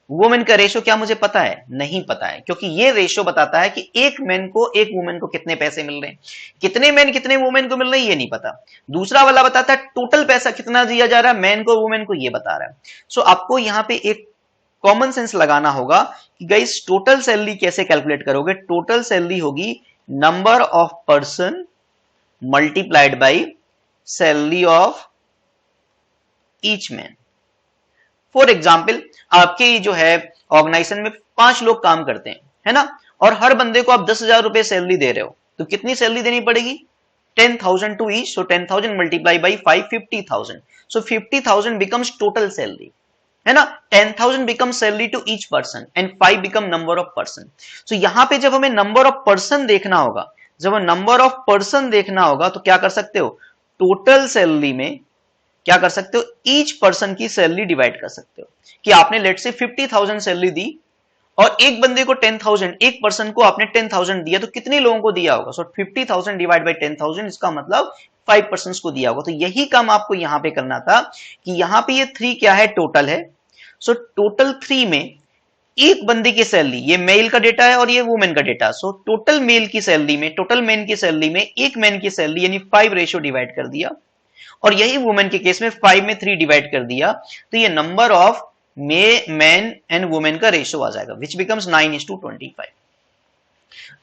वुमेन का रेशो क्या मुझे पता है? नहीं पता है, क्योंकि ये रेशो बताता है कि एक मैन को एक वुमेन को कितने पैसे मिल रहे हैं, कितने मैन कितने वुमेन को मिल रहे हैं ये नहीं पता। दूसरा वाला बताता है टोटल पैसा कितना दिया जा रहा है मैन को वुमेन को, ये बता रहा है। सो आपको यहां पे एक कॉमन सेंस लगाना होगा कि गाइस टोटल सैलरी कैसे कैलकुलेट करोगे? टोटल सैलरी होगी number of person multiplied by salary of each man. For example, आपके जो है ऑर्गेनाइजेशन में 5 लोग काम करते हैं, है ना, और हर बंदे को आप 10,000 रुपए सैलरी दे रहे हो, तो कितनी सैलरी देनी पड़ेगी? 10,000 to each. So 10,000 multiply by 5, 50,000। So 50,000 becomes total salary, है ना। 10,000 become salary to each person and 5 become number of person. So यहां पे जब हमें नंबर ऑफ पर्सन देखना होगा, जब नंबर ऑफ पर्सन देखना होगा तो क्या कर सकते हो? टोटल सैलरी में क्या कर सकते हो? ईच पर्सन की सैलरी डिवाइड कर सकते हो, कि आपने लेट से 50,000 सैलरी दी और एक बंदे को 10,000, एक पर्सन को आपने 10,000 दिया, तो कितने लोगों को दिया होगा? सो 50,000 डिवाइड बाई 10,000, इसका मतलब 5 पर्सन को दिया होगा। तो यही काम आपको यहां पे करना था कि यहां पे ये 3 क्या है? टोटल है। सो टोटल 3 में एक बंदे की सैलरी, ये मेल का डेटा है और ये वुमेन का डेटा, सो टोटल मेल की सैलरी में, टोटल मैन की सैलरी में एक मैन की सैलरी यानी 5 रेशियो डिवाइड कर दिया, और यही वुमेन के केस में 5 में 3 डिवाइड कर दिया, तो ये number of man and women का रेशियो आ जाएगा, विच बिकम्स 9:25।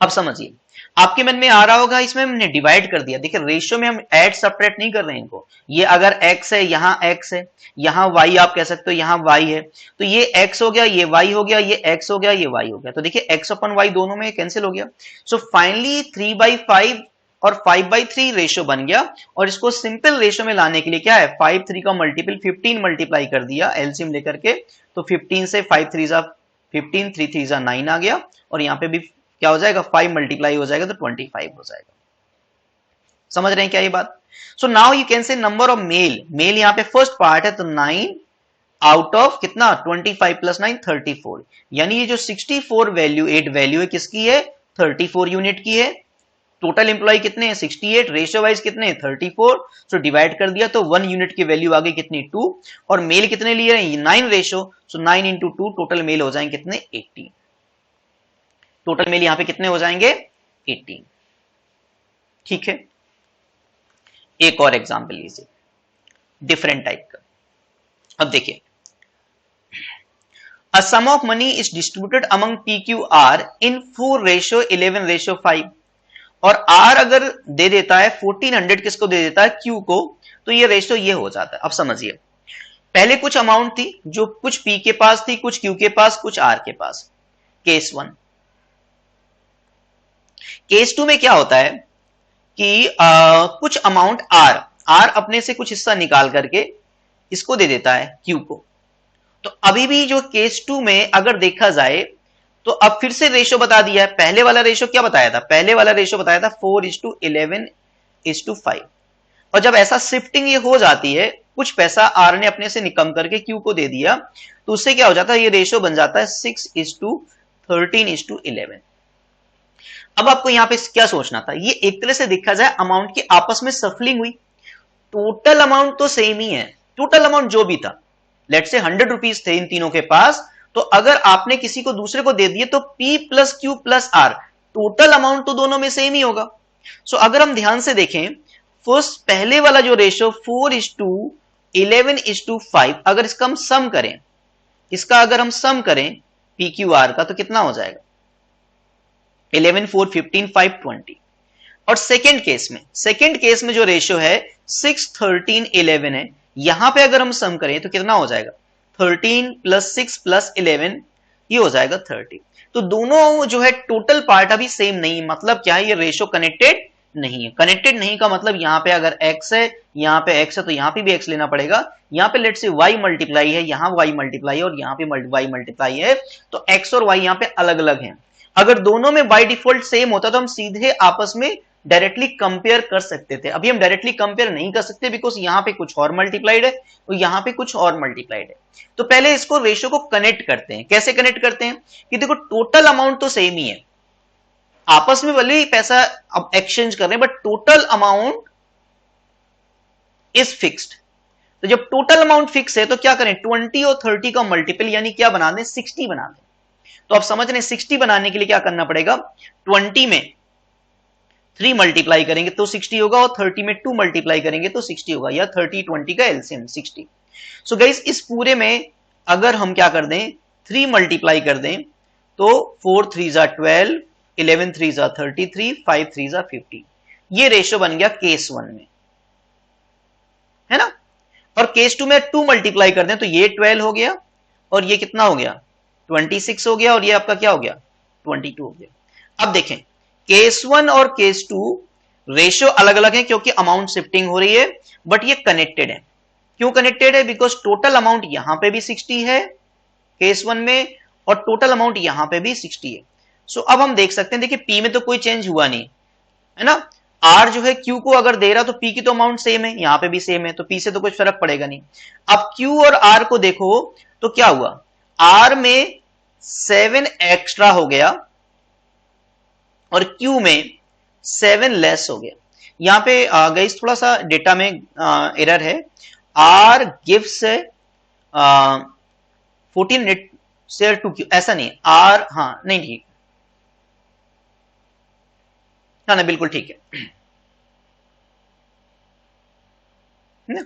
अब समझिए, आपके मन में आ रहा होगा इसमें हमने डिवाइड कर दिया, देखिए रेशियो में हम ऐड सब्ट्रैक्ट नहीं कर रहे हैं इनको, ये अगर x है, यहां x है, यहां y आप कह सकते हो, यहां y है, तो ये x हो गया, ये y हो गया, ये x हो गया, ये y हो गया, तो देखिए x अपन y दोनों में कैंसिल हो गया। सो फाइनली 3/5 और 5/3 रेशियो बन गया, और इसको सिंपल रेशियो में लाने के लिए क्या है, 5 3 का मल्टीपल 15 मल्टीप्लाई कर दिया एलसीएम लेकर के, तो 15 से 5 3 जा 15, 3 3 जा 9 आ गया, और यहां पे भी क्या हो जाएगा, 5 मल्टीप्लाई हो जाएगा तो 25 हो जाएगा। समझ रहे हैं क्या ये बात? So now you can say number of mail, mail यहां पे फर्स्ट पार्ट है, तो 9 आउट ऑफ कितना, 25 प्लस 9 34, यानी ये जो 64 वैल्यू 8 वैल्यू है किसकी है, 34 यूनिट की है। टोटल एम्प्लॉय कितने हैं, 68, रेशियो वाइज कितने हैं, 34, सो डिवाइड कर दिया तो 1 यूनिट की वैल्यू आ गई कितनी, 2, और मेल कितने लिए हैं, 9 रेशियो, सो 9 इंटू 2, टोटल मेल हो जाएंगे कितने, 18। टोटल मेल यहां पे कितने हो जाएंगे, 18। ठीक है, एक और एग्जांपल लीजिए डिफरेंट टाइप का। अब देखिए, a sum of money is distributed among PQR in 4:11:5, और R अगर दे देता है 1400 किसको दे देता है, Q को, तो ये रेशियो ये हो जाता है। अब समझिए, पहले कुछ अमाउंट थी जो कुछ P के पास थी, कुछ Q के पास, कुछ R के पास, केस 1। केस 2 में क्या होता है कि कुछ अमाउंट R अपने से कुछ हिस्सा निकाल करके इसको दे देता है Q को। तो अभी भी जो केस 2 में अगर देखा जाए तो अब फिर से रेशियो बता दिया है। पहले वाला रेशियो क्या बताया था, पहले वाला रेशियो बताया था 4:11:5, और जब ऐसा शिफ्टिंग ये हो जाती है, कुछ पैसा R ने अपने से निकम करके Q को दे दिया, तो उससे क्या हो जाता है, ये रेशियो बन जाता है 6:13:11। अब आपको यहां पे क्या सोचना था, ये एक तरह से देखा जाए अमाउंट की आपस में सफलिंग हुई, टोटल अमाउंट तो सेम ही है, टोटल अमाउंट जो भी था, लेट से 100 रुपीज थे इन तीनों के पास, तो अगर आपने किसी को दूसरे को दे दिए तो P plus Q plus R, total amount तो दोनों में सेम ही होगा। सो अगर हम ध्यान से देखें, फर्स्ट पहले वाला जो रेशियो 4:11:5, अगर इसका हम सम करें, इसका अगर हम सम करें PQR का, तो कितना हो जाएगा, 11 4 15 5 20। और सेकेंड केस में जो रेशियो है 6:13:11 है, यहां पे अगर हम सम करें तो कितना हो जाएगा, 13 प्लस 6 प्लस 11, ये हो जाएगा 30। तो दोनों जो है टोटल पार्ट अभी सेम नहीं, मतलब क्या है, ये रेशियो कनेक्टेड नहीं है। कनेक्टेड नहीं का मतलब यहां पे अगर x है, यहां पे x है, तो यहां पे भी x लेना पड़ेगा, यहां पे लेट से y मल्टीप्लाई है, यहां y मल्टीप्लाई है, और यहां पे y मल्टीप्लाई है, तो x और y यहां पे अलग अलग हैं। अगर दोनों में बाय डिफॉल्ट सेम होता तो हम सीधे आपस में डायरेक्टली कंपेयर कर सकते थे। अभी हम डायरेक्टली कंपेयर नहीं कर सकते, बिकॉज यहां पे कुछ और मल्टीप्लाइड है और यहां पे कुछ और मल्टीप्लाइड है। तो पहले इसको रेशियो को कनेक्ट करते हैं। कैसे कनेक्ट करते हैं कि देखो टोटल अमाउंट तो सेम ही है, आपस में भले ही पैसा अब एक्सचेंज कर रहे हैं, but total amount is fixed. तो जब टोटल अमाउंट फिक्स है तो क्या करें, 20 और 30 का मल्टीपल यानी क्या बना दें, 60 बना दें। तो आप समझ रहे हैं 60 बनाने के लिए क्या करना पड़ेगा, 20 में 3 मल्टीप्लाई करेंगे तो 60 होगा, और 30 में 2 मल्टीप्लाई करेंगे तो 60 होगा, या 30 20 का एलसीएम 60। सो गाइस, इस पूरे में अगर हम क्या कर दें, 3 मल्टीप्लाई कर दें तो 4 3 जा 12, 11 3 जा 33, 5 3 जा 50। ये रेशियो बन गया केस 1 में, है ना। और केस 2 में 2 मल्टीप्लाई कर दें तो ये 12 हो गया, और ये कितना हो गया, 26 हो गया, और ये आपका क्या हो गया, 22 हो गया। अब देखें, केस 1 और केस 2 रेशियो अलग अलग है क्योंकि अमाउंट शिफ्टिंग हो रही है, बट ये कनेक्टेड है। क्यों कनेक्टेड है, बिकॉज टोटल अमाउंट यहां पे भी 60 है केस 1 में, और टोटल अमाउंट यहां पे भी 60 है। सो अब हम देख सकते हैं, देखिए P में तो कोई चेंज हुआ नहीं, है ना। R जो है Q को अगर दे रहा तो P की तो अमाउंट सेम है, यहां पे भी सेम है, तो P से तो कुछ फर्क पड़ेगा नहीं। अब Q और R को देखो तो क्या हुआ, R में 7 एक्स्ट्रा हो गया और Q में 7 लेस हो गया। यहां पे गाइस थोड़ा सा डेटा में एरर है, R gives 14 share to Q, ऐसा नहीं आर, हाँ नहीं ठीक, हाँ ना बिल्कुल ठीक है ना।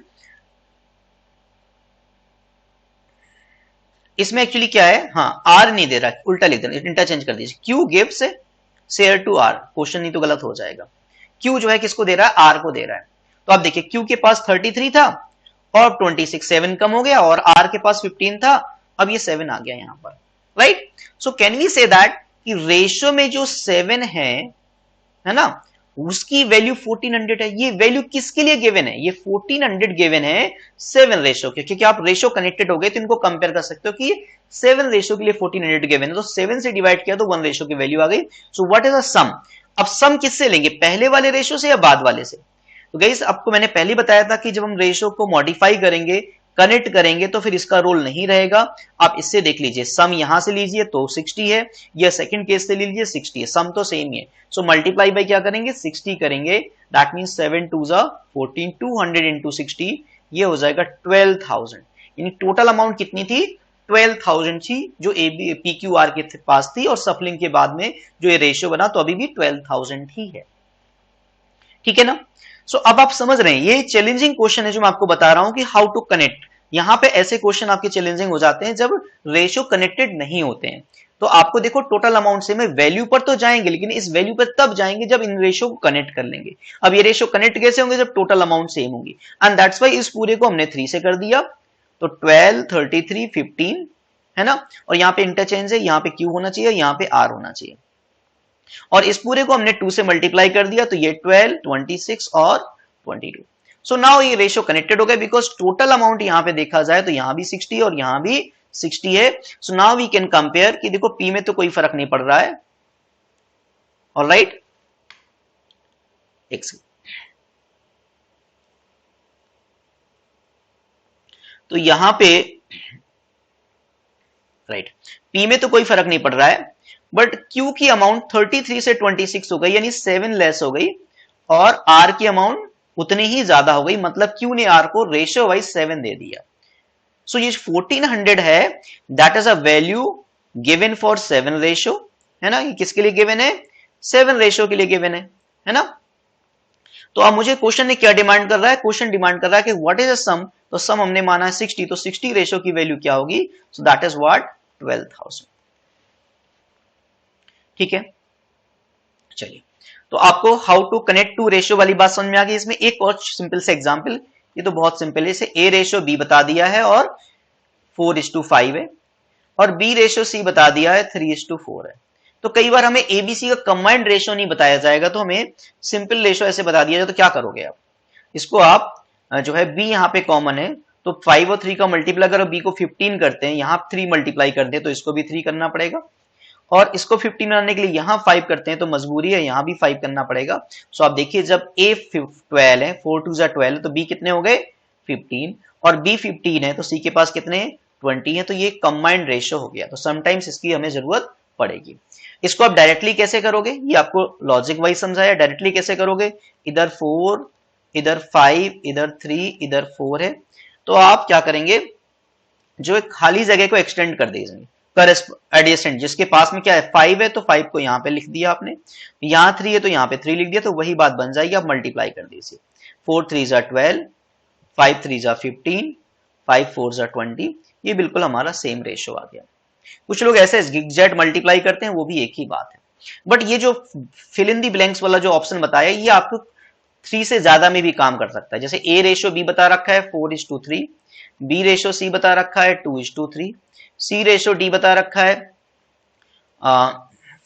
इसमें एक्चुअली क्या है, हाँ आर नहीं दे रहा, उल्टा लिख देना, इंटरचेंज कर दीजिए, Q gives share to R, question नहीं तो गलत हो जाएगा। क्यू जो है किसको दे रहा है, आर को दे रहा है। तो आप देखिए क्यू के पास 33 था और 26, 7 कम हो गया, और आर के पास 15 था, अब ये 7 आ गया यहां पर, right. So can we say that कि रेशियो में जो 7 है ना, उसकी वैल्यू 1400 है। ये वैल्यू किसके लिए गिवन है, ये 1400 गिवन है 7 रेशो के, क्योंकि आप रेशो कनेक्टेड हो गए तो इनको कंपेयर कर सकते हो कि 7 रेशो के लिए 1400 गिवन है, तो 7 से डिवाइड किया तो 1 रेशो की वैल्यू आ गई। सो व्हाट इज द सम, अब सम किससे लेंगे, पहले वाले रेशो से या बाद वाले से। तो गाइस आपको मैंने पहले बताया था कि जब हम रेशो को मॉडिफाई करेंगे, कनेक्ट करेंगे, तो फिर इसका रोल नहीं रहेगा। आप इससे देख लीजिए, सम यहां से लीजिए तो 60 है, या सेकंड केस से लीजिए 60 है, सम तो सेम ही है। सो मल्टीप्लाई बाय क्या करेंगे, 60 करेंगे, दैट मींस 7 2 जा 14, 200 इंटू 60, ये हो जाएगा 12,000। यानी टोटल अमाउंट कितनी थी, 12,000 थी, जो PQR के पास थी, और सफलिंग के बाद में जो ये रेशियो बना तो अभी भी 12,000 ही है, ठीक है ना। सो अब आप समझ रहे हैं, ये चैलेंजिंग क्वेश्चन है जो मैं आपको बता रहा हूं कि हाउ टू कनेक्ट। यहां पे ऐसे क्वेश्चन आपके चैलेंजिंग हो जाते हैं जब रेशियो कनेक्टेड नहीं होते हैं। तो आपको देखो टोटल अमाउंट से में वैल्यू पर तो जाएंगे, लेकिन इस वैल्यू पर तब जाएंगे जब इन रेशियो को कनेक्ट कर लेंगे। अब ये रेशियो कनेक्ट कैसे होंगे, जब टोटल अमाउंट सेम होंगी, एंड दैट्स वाई इस पूरे को हमने 3 से कर दिया। तो 12, 33, 15 है ना, और यहां पे इंटरचेंज है, यहां पे क्यू होना चाहिए, यहां पे आर होना चाहिए, और इस पूरे को हमने 2 से मल्टीप्लाई कर दिया, तो ये 12, 26 और 22। सो नाउ ये रेशियो कनेक्टेड हो गया, बिकॉज टोटल अमाउंट यहां पे देखा जाए तो यहां भी 60 और यहां भी 60 है। So now we can compare कि देखो पी में तो कोई फर्क नहीं पड़ रहा है, ऑलराइट। तो यहां पे राइट, पी में तो कोई फर्क नहीं पड़ रहा है, बट क्यू की अमाउंट 33 से 26 हो गई, यानी 7 लेस हो गई, और आर की अमाउंट उतनी ही ज्यादा हो गई, मतलब क्यू ने आर को रेशियो वाइज 7 दे दिया। सो ये 1400 है, that is a value given for 7 ratio, है ना। ये किसके लिए गिवन है, 7 रेशियो के लिए गिवन है ना। तो अब मुझे क्वेश्चन ने क्या डिमांड कर रहा है, क्वेश्चन डिमांड कर रहा है कि व्हाट इज अ सम, तो सम हमने माना है 60, तो 60 रेशियो की वैल्यू क्या होगी, सो दैट इज व्हाट 12,000, ठीक है। चलिए, तो आपको how to connect to ratio वाली बात समझ में आ गई। इसमें एक और सिंपल से एग्जांपल, ये तो बहुत सिंपल है, इसे ए रेशियो बी बता दिया है और 4:5 है, और बी रेशियो सी बता दिया है 3:4 है। तो कई बार हमें एबीसी का कंबाइंड रेशियो नहीं बताया जाएगा, तो हमें सिंपल रेशियो ऐसे बता दिया जाए, तो क्या करोगे आप, इसको आप जो है बी यहाँ पे कॉमन है, तो 5 और 3 का मल्टीप्लाई अगर बी को 15 करते हैं, यहां 3 मल्टीप्लाई कर दे तो इसको भी 3 करना पड़ेगा, और इसको 15 बनाने के लिए यहां 5 करते हैं तो मजबूरी है यहां भी 5 करना पड़ेगा। सो आप देखिए जब ए 12 है, 4 2 जा 12 है, तो बी कितने हो गए 15, और बी 15 है तो सी के पास कितने 20 है, तो ये कंबाइंड रेशियो हो गया। तो समटाइम्स इसकी हमें जरूरत पड़ेगी। इसको आप डायरेक्टली कैसे करोगे, ये आपको लॉजिक वाइज समझाया, डायरेक्टली कैसे करोगे, इधर 4 इधर 5 इधर 3 इधर 4 है, तो आप क्या करेंगे, जो एक खाली जगह को एक्सटेंड कर दीजिए, एडजेसेंट जिसके पास में क्या है 5 है, तो 5 को यहां पे लिख दिया आपने, यहां 3 है तो यहां पे 3 लिख दिया, तो वही बात बन जाएगी, आप मल्टीप्लाई कर दीजिए, 4 3 जा 12, 5 3 जा 15, 5 4 जा 20, ये बिल्कुल हमारा सेम रेशियो आ गया। कुछ लोग ऐसे गिगजेट मल्टीप्लाई करते हैं, वो भी एक ही बात है, बट ये जो फिल इन दी ब्लैंक्स वाला जो ऑप्शन बताया, ये आपको 3 से ज्यादा में भी काम कर सकता है। जैसे ए रेशियो बी बता रखा है 4:3, बी रेशियो सी बता रखा है 2:3, सी रेशियो डी बता रखा है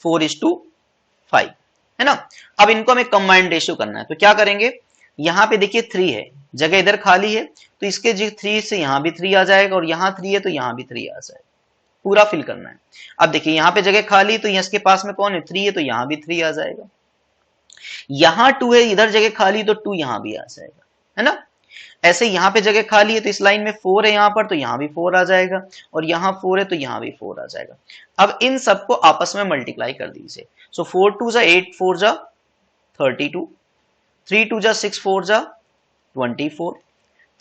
4:5, है ना। अब इनको हमें कंबाइंड रेशियो करना है, तो क्या करेंगे, यहां पे देखिए 3 है, जगह इधर खाली है, तो इसके 3 से यहां भी 3 आ जाएगा, और यहां 3 है तो यहां भी 3 आ जाएगा, पूरा फिल करना है। अब देखिए यहां पे जगह खाली, तो इसके पास में कौन है 3 है, तो यहां भी 3 आ जाएगा, यहां 2 है, इधर जगह खाली, तो 2 यहां भी आ जाएगा, है ना। ऐसे यहां पे जगह खाली है, तो इस लाइन में 4 है यहां पर, तो यहां भी 4 आ जाएगा, और यहां 4 है तो यहां भी 4 आ जाएगा। अब इन सबको आपस में मल्टीप्लाई कर दीजिए। सो 4 2 जा 8 4 जा 32, 3 2 जा 6 4 जा 24,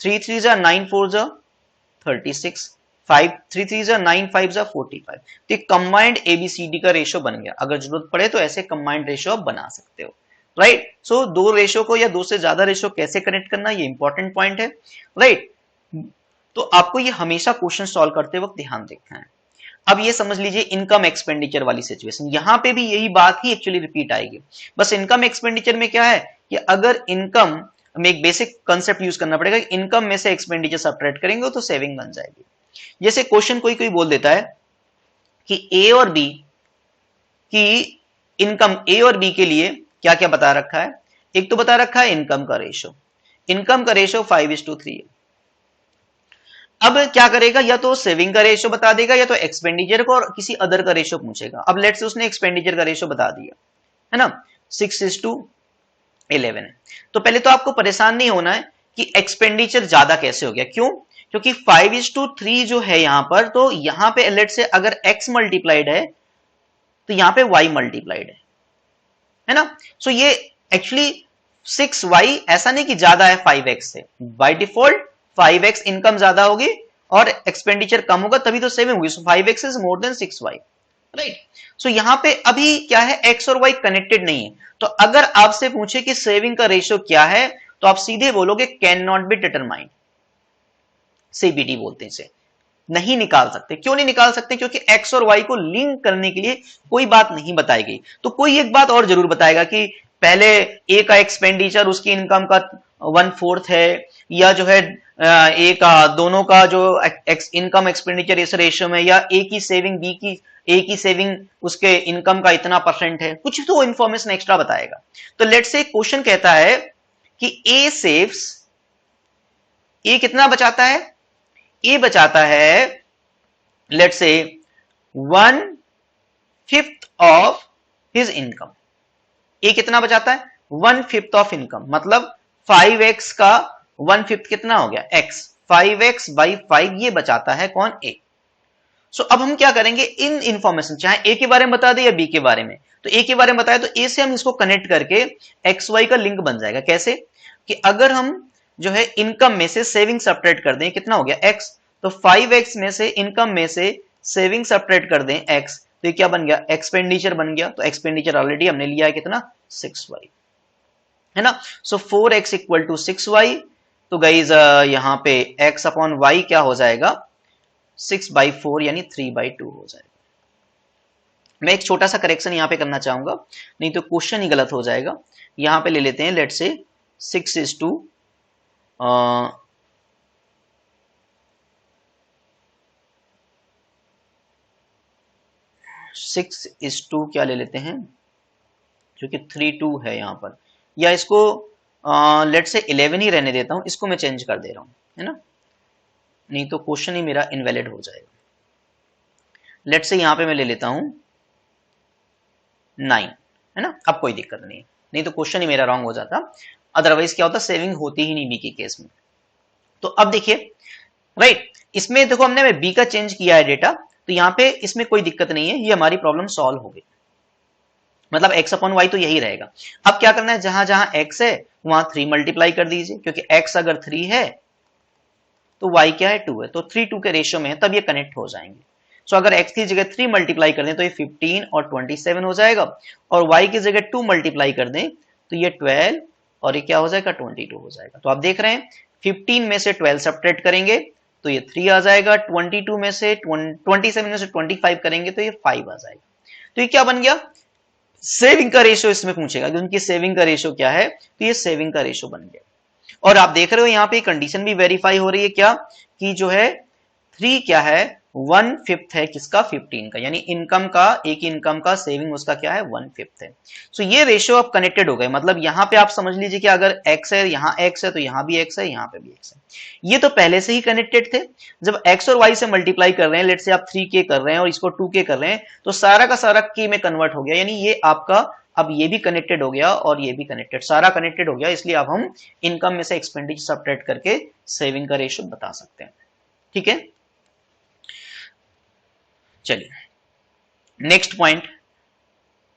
3 3 जा 9 4 जा 36, 5 3 3 जा 9 5 जा 45। तो एक कंबाइंड एबीसीडी का रेशो बन गया। अगर जरूरत पड़े तो ऐसे कंबाइंड रेशो आप बना सकते हो, राइट। सो दो रेशो को या दो से ज्यादा रेशो कैसे कनेक्ट करना, ये इंपॉर्टेंट पॉइंट है, राइट। तो आपको ये हमेशा क्वेश्चन सॉल्व करते वक्त ध्यान रखना है। अब ये समझ लीजिए इनकम एक्सपेंडिचर वाली सिचुएशन, यहां पे भी यही बात ही एक्चुअली रिपीट आएगी। बस इनकम एक्सपेंडिचर में क्या है कि अगर इनकम में एक बेसिक कंसेप्ट यूज करना पड़ेगा, इनकम में से एक्सपेंडिचर सब्ट्रैक्ट करेंगे तो सेविंग बन जाएगी। जैसे क्वेश्चन कोई कोई बोल देता है कि ए और बी की इनकम, ए और बी के लिए क्या क्या बता रखा है। एक तो बता रखा है इनकम का रेशो, इनकम का रेशो 5:3 है। अब क्या करेगा, या तो सेविंग का रेशो बता देगा या तो एक्सपेंडिचर को और किसी अदर का रेशो पूछेगा। अब लेट्स से उसने एक्सपेंडिचर का रेशो बता दिया है ना, 6:11 है। तो पहले तो आपको परेशान नहीं होना है कि एक्सपेंडिचर ज्यादा कैसे हो गया, क्यों, क्योंकि 5:3 जो है यहां पर, तो यहां पे लेट्स से अगर x मल्टीप्लाइड है तो यहां पे y मल्टीप्लाइड है ना। सो ये एक्चुअली 6y ऐसा नहीं कि ज्यादा है 5x से, बाय डिफॉल्ट 5x इनकम ज्यादा होगी और एक्सपेंडिचर कम होगा, तभी तो सेविंग होगी। So 5x is more than 6y, right. So यहां पे अभी क्या है, x और y कनेक्टेड नहीं है। तो अगर आपसे पूछे कि सेविंग का रेशियो क्या है, तो आप सीधे बोलोगे can not be determined, CBD बोलते हैं इसे, नहीं निकाल सकते। क्यों नहीं निकाल सकते, क्योंकि x और y को लिंक करने के लिए कोई बात नहीं बताई गई। तो कोई एक बात और जरूर बताएगा कि पहले ए का एक्सपेंडिचर उसकी इनकम का 1/4 है, या जो है ए का दोनों का जो इनकम एक्सपेंडिचर इस रेशियो में, या ए की सेविंग बी की, ए की सेविंग उसके इनकम का इतना % है, कुछ तो इंफॉर्मेशन एक्स्ट्रा बताएगा। तो लेट्स से क्वेश्चन कहता है कि ए सेव्स, ए कितना बचाता है, ए बचाता है let's say 1/5 of his income. ए कितना बचाता है, 1/5 ऑफ इनकम, मतलब 5x का 1/5 कितना हो गया, x, 5x/5 ये बचाता है कौन, ए। सो अब हम क्या करेंगे, इन इंफॉर्मेशन चाहे ए के बारे में बता दे या बी के बारे में, तो ए के बारे में बताया तो ए से हम इसको कनेक्ट करके एक्स वाई का लिंक बन जाएगा। कैसे कि अगर हम जो है इनकम में से सेविंग सब्ट्रैक्ट कर दें, कितना हो गया x, तो 5x में से इनकम में से सेविंग सब्ट्रैक्ट कर दें x, तो ये क्या बन गया, एक्सपेंडिचर बन गया। तो एक्सपेंडिचर ऑलरेडी हमने लिया है कितना, 6y है ना। सो 4x इक्वल टू 6y। तो गाइज यहां पे x अपॉन y क्या हो जाएगा, 6/4 यानी 3/2 हो जाएगा। मैं एक छोटा सा करेक्शन यहां पे करना चाहूंगा, नहीं तो क्वेश्चन ही गलत हो जाएगा। यहां पे ले लेते हैं लेट से 6:2 क्या ले लेते हैं, जो कि 3:2 है यहां पर, या इसको लेट से 11 ही रहने देता हूं, इसको मैं चेंज कर दे रहा हूं, है ना, नहीं तो क्वेश्चन ही मेरा इनवैलिड हो जाएगा। लेट से यहां पे मैं ले लेता हूं 9, है ना, अब कोई दिक्कत नहीं, नहीं तो क्वेश्चन ही मेरा रॉन्ग हो जाता, अदरवाइज क्या होता, सेविंग होती ही नहीं बी के केस में। तो अब देखिए, राइट, इसमें देखो हमने बी का चेंज किया है डेटा, तो यहां पे इसमें कोई दिक्कत नहीं है, ये हमारी प्रॉब्लम सॉल्व हो गई, मतलब x अपॉन वाई तो यही रहेगा। अब क्या करना है, जहां जहां x है वहां 3 मल्टीप्लाई कर दीजिए, क्योंकि x अगर 3 है तो y क्या है, 2 है, तो 3:2 के रेशियो में है, तब ये कनेक्ट हो जाएंगे। सो अगर x की जगह 3 मल्टीप्लाई कर दें तो ये 15 और 27 हो जाएगा, और y की जगह 2 मल्टीप्लाई कर दें तो ये 12 और ये क्या हो जाएगा, 22 हो जाएगा। तो आप देख रहे हैं 15 में से 12 सब्ट्रैक्ट करेंगे तो ये 3 आ जाएगा, 22 में से 27 में से 25 करेंगे तो ये 5 आ जाएगा। तो ये क्या बन गया, सेविंग का रेशियो इसमें पूछेगा कि उनकी सेविंग का रेशियो क्या है, तो ये सेविंग का रेशियो बन गया। और आप देख रहे हो यहाँ पे कंडीशन भी वेरीफाई हो रही है, क्या कि जो है 3 क्या है, 1/5 है किसका, 15 का, यानी इनकम का, एक इनकम का सेविंग उसका क्या है, 1/5 है। सो ये रेशियो अब कनेक्टेड हो गए, मतलब यहां पे आप समझ लीजिए कि अगर x है, यहां x है, तो यहां भी x है, यहां पे भी x है। ये तो पहले से ही कनेक्टेड थे। जब x और y से मल्टीप्लाई कर रहे हैं, लेट से आप 3k कर रहे हैं और इसको 2k कर रहे हैं, तो सारा का सारा k में कन्वर्ट हो गया, यानी ये आपका अब ये भी कनेक्टेड हो गया और ये भी कनेक्टेड, सारा कनेक्टेड हो गया। इसलिए अब हम इनकम में से एक्सपेंडिचर सब्ट्रैक्ट करके सेविंग का रेशियो बता सकते हैं। ठीक है, चलिए नेक्स्ट पॉइंट,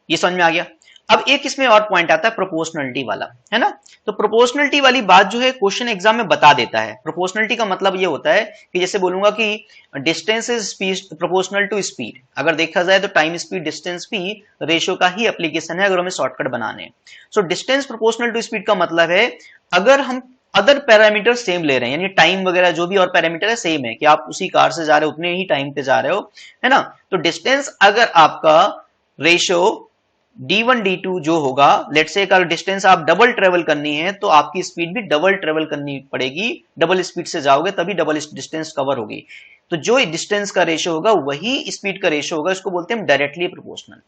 ये समझ में आ गया। अब एक इसमें और पॉइंट आता है प्रोपोर्शनलिटी वाला, है ना। तो प्रोपोर्शनलिटी वाली बात जो है क्वेश्चन एग्जाम में बता देता है। प्रोपोर्शनलिटी का मतलब ये होता है कि जैसे बोलूंगा कि distance is speed proportional to speed. अगर देखा जाए तो टाइम स्पीड डिस्टेंस भी रेशियो का ही एप्लीकेशन है अगर हमें शॉर्टकट बनाने हैं। So distance proportional to speed का मतलब है अगर हम अदर पैरामीटर सेम ले रहे हैं, यानी टाइम वगैरह जो भी और पैरामीटर है सेम है, कि आप उसी कार से जा रहे हो उतने ही टाइम पे जा रहे हो, है ना। तो डिस्टेंस अगर आपका रेशियो d1 d2 जो होगा, लेट से अगर डिस्टेंस आप डबल ट्रेवल करनी है तो आपकी स्पीड भी डबल ट्रेवल करनी पड़ेगी, डबल स्पीड से जाओगे तभी डबल डिस्टेंस कवर होगी। तो जो डिस्टेंस का रेशियो होगा वही स्पीड का रेशियो होगा, इसको बोलते हैं डायरेक्टली प्रोपोर्शनल,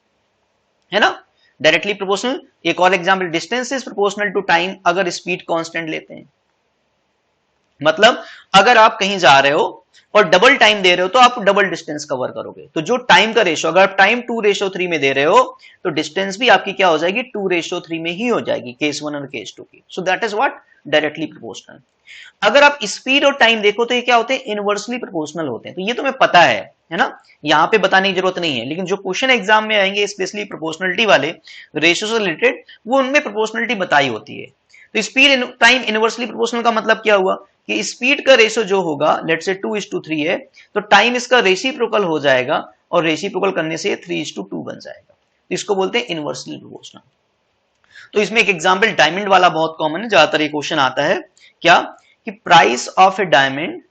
है ना। Directly proportional. एक और example, distance is proportional to time अगर स्पीड कांस्टेंट लेते हैं, मतलब अगर आप कहीं जा रहे हो और डबल टाइम दे रहे हो तो आप डबल डिस्टेंस कवर करोगे। तो जो टाइम का रेशियो, अगर आप टाइम 2:3 में दे रहे हो तो डिस्टेंस भी आपकी क्या हो जाएगी, 2:3 में ही हो जाएगी, केस 1 और केस 2 की। So that is what directly proportional. अगर आप स्पीड और टाइम देखो तो ये क्या होते हैं, इनवर्सली प्रोपोर्शनल होते हैं। तो ये तुम्हें पता है ना, यहां पे बताने की जरूरत नहीं है। लेकिन जो क्वेश्चन एग्जाम में आएंगे स्पेशली प्रोपोर्शनलिटी वाले रेशियो से रिलेटेड, वो उनमें प्रोपोर्शनलिटी बताई होती है। तो स्पीड टाइम इनवर्सली प्रोपोर्शनल का मतलब क्या हुआ कि स्पीड का रेशियो जो होगा, लेट से 2:3 है, तो टाइम इसका रेसिप्रोकल हो जाएगा और रेसिप्रोकल करने से 3:2 बन जाएगा। तो इसको बोलते हैं इनवर्सली प्रोपोर्शनल। तो इसमें एक एग्जांपल डायमंड वाला बहुत कॉमन है, ज्यादातर ये क्वेश्चन आता है क्या, कि price of a diamond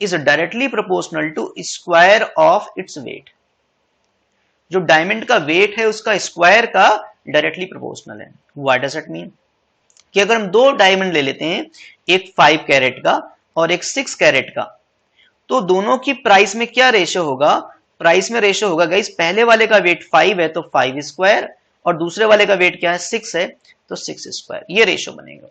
is directly proportional to square of its weight. जो डायमंड का वेट है उसका स्क्वायर का डायरेक्टली प्रोपोर्शनल है। व्हाट डज इट मीन, कि अगर हम दो डायमंड ले लेते हैं, एक 5 कैरेट का और एक 6 कैरेट का, तो दोनों की प्राइस में क्या रेशियो होगा, प्राइस में रेशियो होगा गाइस, पहले वाले का वेट 5 है तो 5 स्क्वायर, और दूसरे वाले का वेट क्या है 6 है तो 6 स्क्वायर, ये रेशियो बनेगा,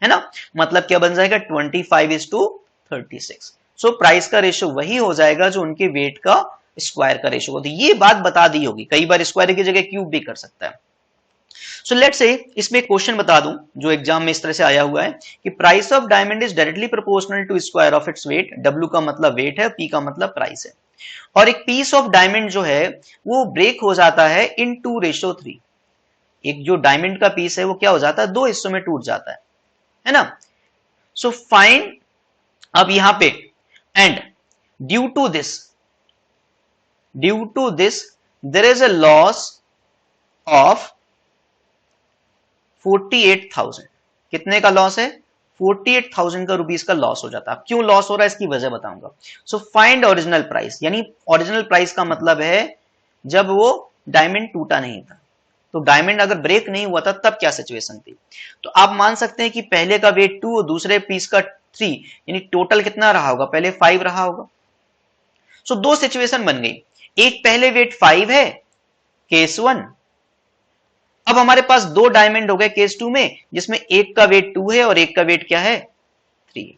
है ना। मतलब क्या बन जाएगा 25:36। सो प्राइस का रेशियो वही हो जाएगा जो उनके वेट का स्क्वायर का रेशियो होता है। ये बात बता दी होगी, कई बार स्क्वायर की जगह क्यूब भी कर सकता है। सो लेट्स से इसमें क्वेश्चन बता दूं जो एग्जाम में इस तरह से आया हुआ है कि price of diamond is directly proportional to square of its weight. W का मतलब वेट है, P का मतलब प्राइस है। और एक पीस ऑफ डायमंड जो है वो ब्रेक हो जाता है इन 2:3। एक जो डायमंड का पीस है वो क्या हो जाता है, 2 हिस्सों में टूट जाता है ना। सो फाइंड, अब यहां पे and due to this there is a loss of 48,000। कितने का लॉस है, 48,000 का रुपीस का लॉस हो जाता है। क्यों लॉस हो रहा है इसकी वजह बताऊंगा। सो फाइंड ओरिजिनल प्राइस, यानी ओरिजिनल प्राइस का मतलब है जब वो डायमंड टूटा नहीं था, तो डायमंड अगर ब्रेक नहीं हुआ था तब क्या सिचुएशन थी। तो आप मान सकते हैं कि पहले का वेट 2 और दूसरे पीस का 3, यानी टोटल कितना रहा होगा, पहले 5 रहा होगा। सो दो सिचुएशन बन गई, एक पहले वेट 5 है केस 1, अब हमारे पास दो डायमंड हो गए केस 2 में, जिसमें एक का वेट 2 है और एक का वेट क्या है 3।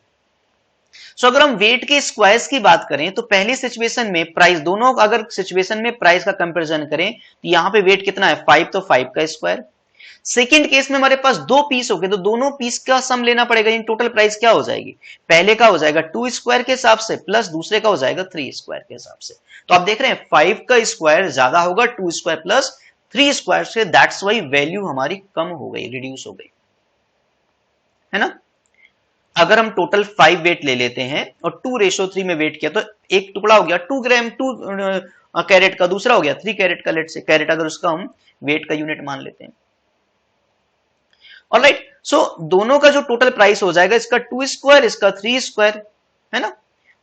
सो अगर हम वेट के स्क्वायर्स की बात करें तो पहली सिचुएशन में प्राइस, दोनों अगर सिचुएशन में प्राइस का कंपैरिजन करें तो यहां पे वेट कितना है 5, तो 5 का स्क्वायर। सेकंड केस में हमारे पास दो पीस हो गए तो दोनों पीस का सम लेना पड़ेगा, इन टोटल प्राइस क्या हो जाएगी, पहले का हो जाएगा 2 स्क्वायर के हिसाब से प्लस दूसरे का हो जाएगा 3 स्क्वायर के हिसाब से। तो आप देख रहे हैं 5 का स्क्वायर ज्यादा होगा 2 स्क्वायर प्लस 3 स्क्वायर से, दैट्स वाई वैल्यू हमारी कम हो गई, रिड्यूस हो गई, है ना। अगर हम टोटल 5 वेट ले लेते हैं और 2:3 में वेट किया तो एक टुकड़ा हो गया 2 ग्राम 2 कैरेट का, दूसरा हो गया 3 कैरेट का, लेट से कैरेट अगर उसका हम वेट का यूनिट मान लेते हैं। ऑलराइट, सो दोनों का जो टोटल प्राइस हो जाएगा, इसका 2 स्क्वायर इसका 3 स्क्वायर, है ना।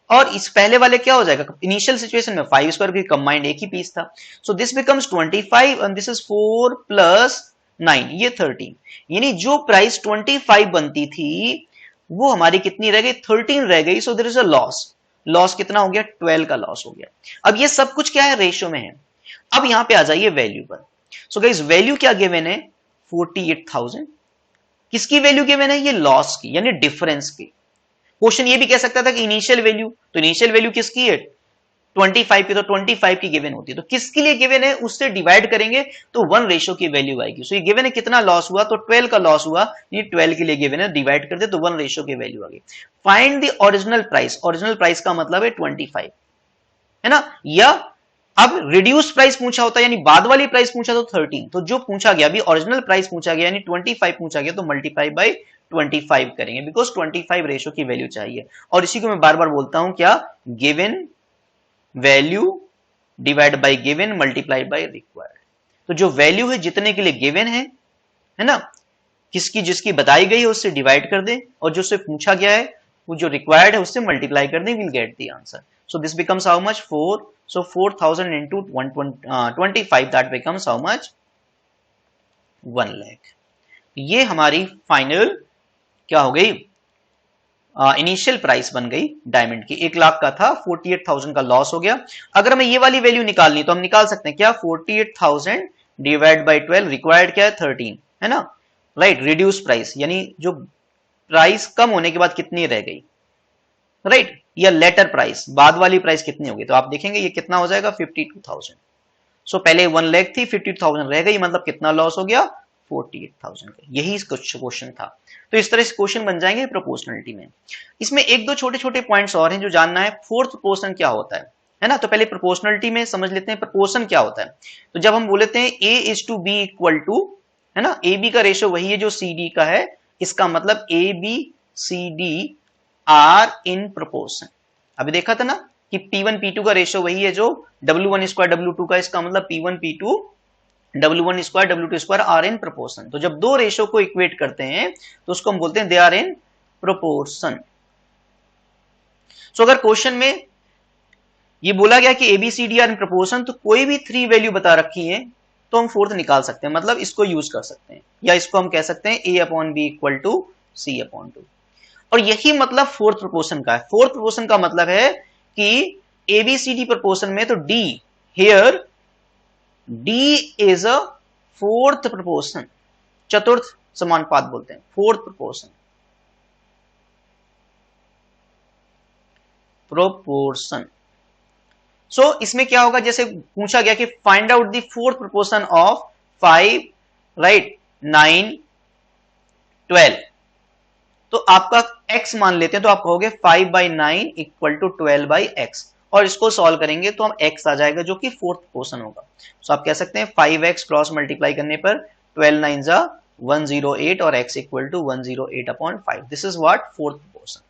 और इस पहले वाले क्या हो जाएगा, इनिशियल सिचुएशन में 5 स्क्वायर की कंबाइंड एक ही पीस था, so this becomes 25 and this is 4 plus 9, ये 13, यानी जो प्राइस 25 बनती थी वो हमारी कितनी रह गई 13 रह गई। So there is a loss कितना हो गया 12 का लॉस हो गया। अब ये सब कुछ क्या है, रेशियो में है। अब यहां पे आ जाइए वैल्यू पर। सो गाइस वैल्यू क्या गिवन है 48,000, किसकी वैल्यू गिवन है, ये लॉस की यानी डिफरेंस की। क्वेश्चन ये भी कह सकता था कि इनिशियल वैल्यू, तो इनिशियल वैल्यू किसकी है 25 की, तो 25 की गिवन होती है, तो किसके लिए गिवन है उससे डिवाइड करेंगे तो 1 की वैल्यू आएगी। सो ये गिवन है कितना लॉस हुआ, तो 12 का लॉस हुआ, ये 12 के लिए गिवन है, डिवाइड कर दे तो 1 की वैल्यू आ गई। Find the original price, original price का मतलब है 25, है ना, या अब रिड्यूस प्राइस पूछा होता है यानी बाद वाली प्राइस पूछा तो 13, तो जो पूछा गया अभी ओरिजिनल प्राइस पूछा गया यानी 25 पूछा गया तो मल्टीप्लाई बाय 25 करेंगे बिकॉज 25 रेशो की वैल्यू चाहिए। और इसी को मैं बार बार बोलता हूं क्या, given value divide by given multiply by required. तो जो वैल्यू है जितने के लिए गिवन है ना, किसकी जिसकी बताई गई है उससे डिवाइड कर दें और जो उससे पूछा गया है वो जो रिक्वायर्ड है उससे मल्टीप्लाई कर दें, will get the answer. So this becomes how much 4, so 4000 into 125 that becomes how much 1 lakh। ये हमारी फाइनल क्या हो गई, इनिशियल प्राइस बन गई डायमंड की। 1 लाख का था, 48,000 का लॉस हो गया। अगर हमें ये वाली वैल्यू निकालनी तो हम निकाल सकते हैं क्या, 48,000 डिवाइड बाय 12, रिक्वायर्ड क्या है 13 है ना, राइट। रिड्यूस प्राइस यानी जो प्राइस कम होने के बाद कितनी रह गई, राइट, या लेटर प्राइस बाद वाली प्राइस कितनी होगी, तो आप देखेंगे ये कितना हो जाएगा 52,000। सो पहले 1 लाख थी, 52,000 रह गई, मतलब कितना लॉस हो गया 48,000 का। यही क्वेश्चन था। तो इस तरह से क्वेश्चन बन जाएंगे प्रोपोर्शनलिटी में। इसमें एक दो छोटे छोटे पॉइंट्स और हैं जो जानना है। फोर्थ प्रोपोर्शन क्या होता है ना, तो पहले प्रोपोर्शनलिटी में समझ लेते हैं प्रोपोर्शन क्या होता है। तो जब हम बोलते हैं A is to B equal to, है ना, ए बी का रेशियो वही है जो सी डी का है, इसका मतलब A B C D are in proportion. अभी देखा था ना कि P1 P2 का रेशियो वही है जो W1 स्क्वायर W2 का, इसका मतलब P1 P2 W1 square W2 square are in proportion. तो जब दो रेशियो को इक्वेट करते हैं तो उसको हम बोलते हैं दे आर इन प्रोपोर्शन। सो अगर क्वेश्चन में ये बोला गया कि ABCD आर इन प्रोपोर्शन, तो कोई भी 3 वैल्यू बता रखी है तो हम फोर्थ निकाल सकते हैं, मतलब इसको यूज कर सकते हैं, या इसको हम कह सकते हैं A/B इक्वल टू C/2। और यही मतलब फोर्थ प्रोपोर्शन का है। फोर्थ प्रोपोर्शन का मतलब है कि ABCD प्रोपोर्शन में तो D here D is a fourth proportion, चतुर्थ समानुपात बोलते हैं, फोर्थ प्रोपोर्शन, प्रोपोर्शन। सो इसमें क्या होगा, जैसे पूछा गया कि find out the fourth proportion of 5, right, 9, 12। तो आपका x मान लेते हैं तो आप कहोगे 5/9 इक्वल टू 12/x, और इसको सॉल्व करेंगे तो हम x आ जाएगा जो कि फोर्थ प्रोपोर्शन होगा। सो आप कह सकते हैं 5x क्रॉस मल्टीप्लाई करने पर 12 9 जा 108 और x equal to 108/5। This is what fourth proportion,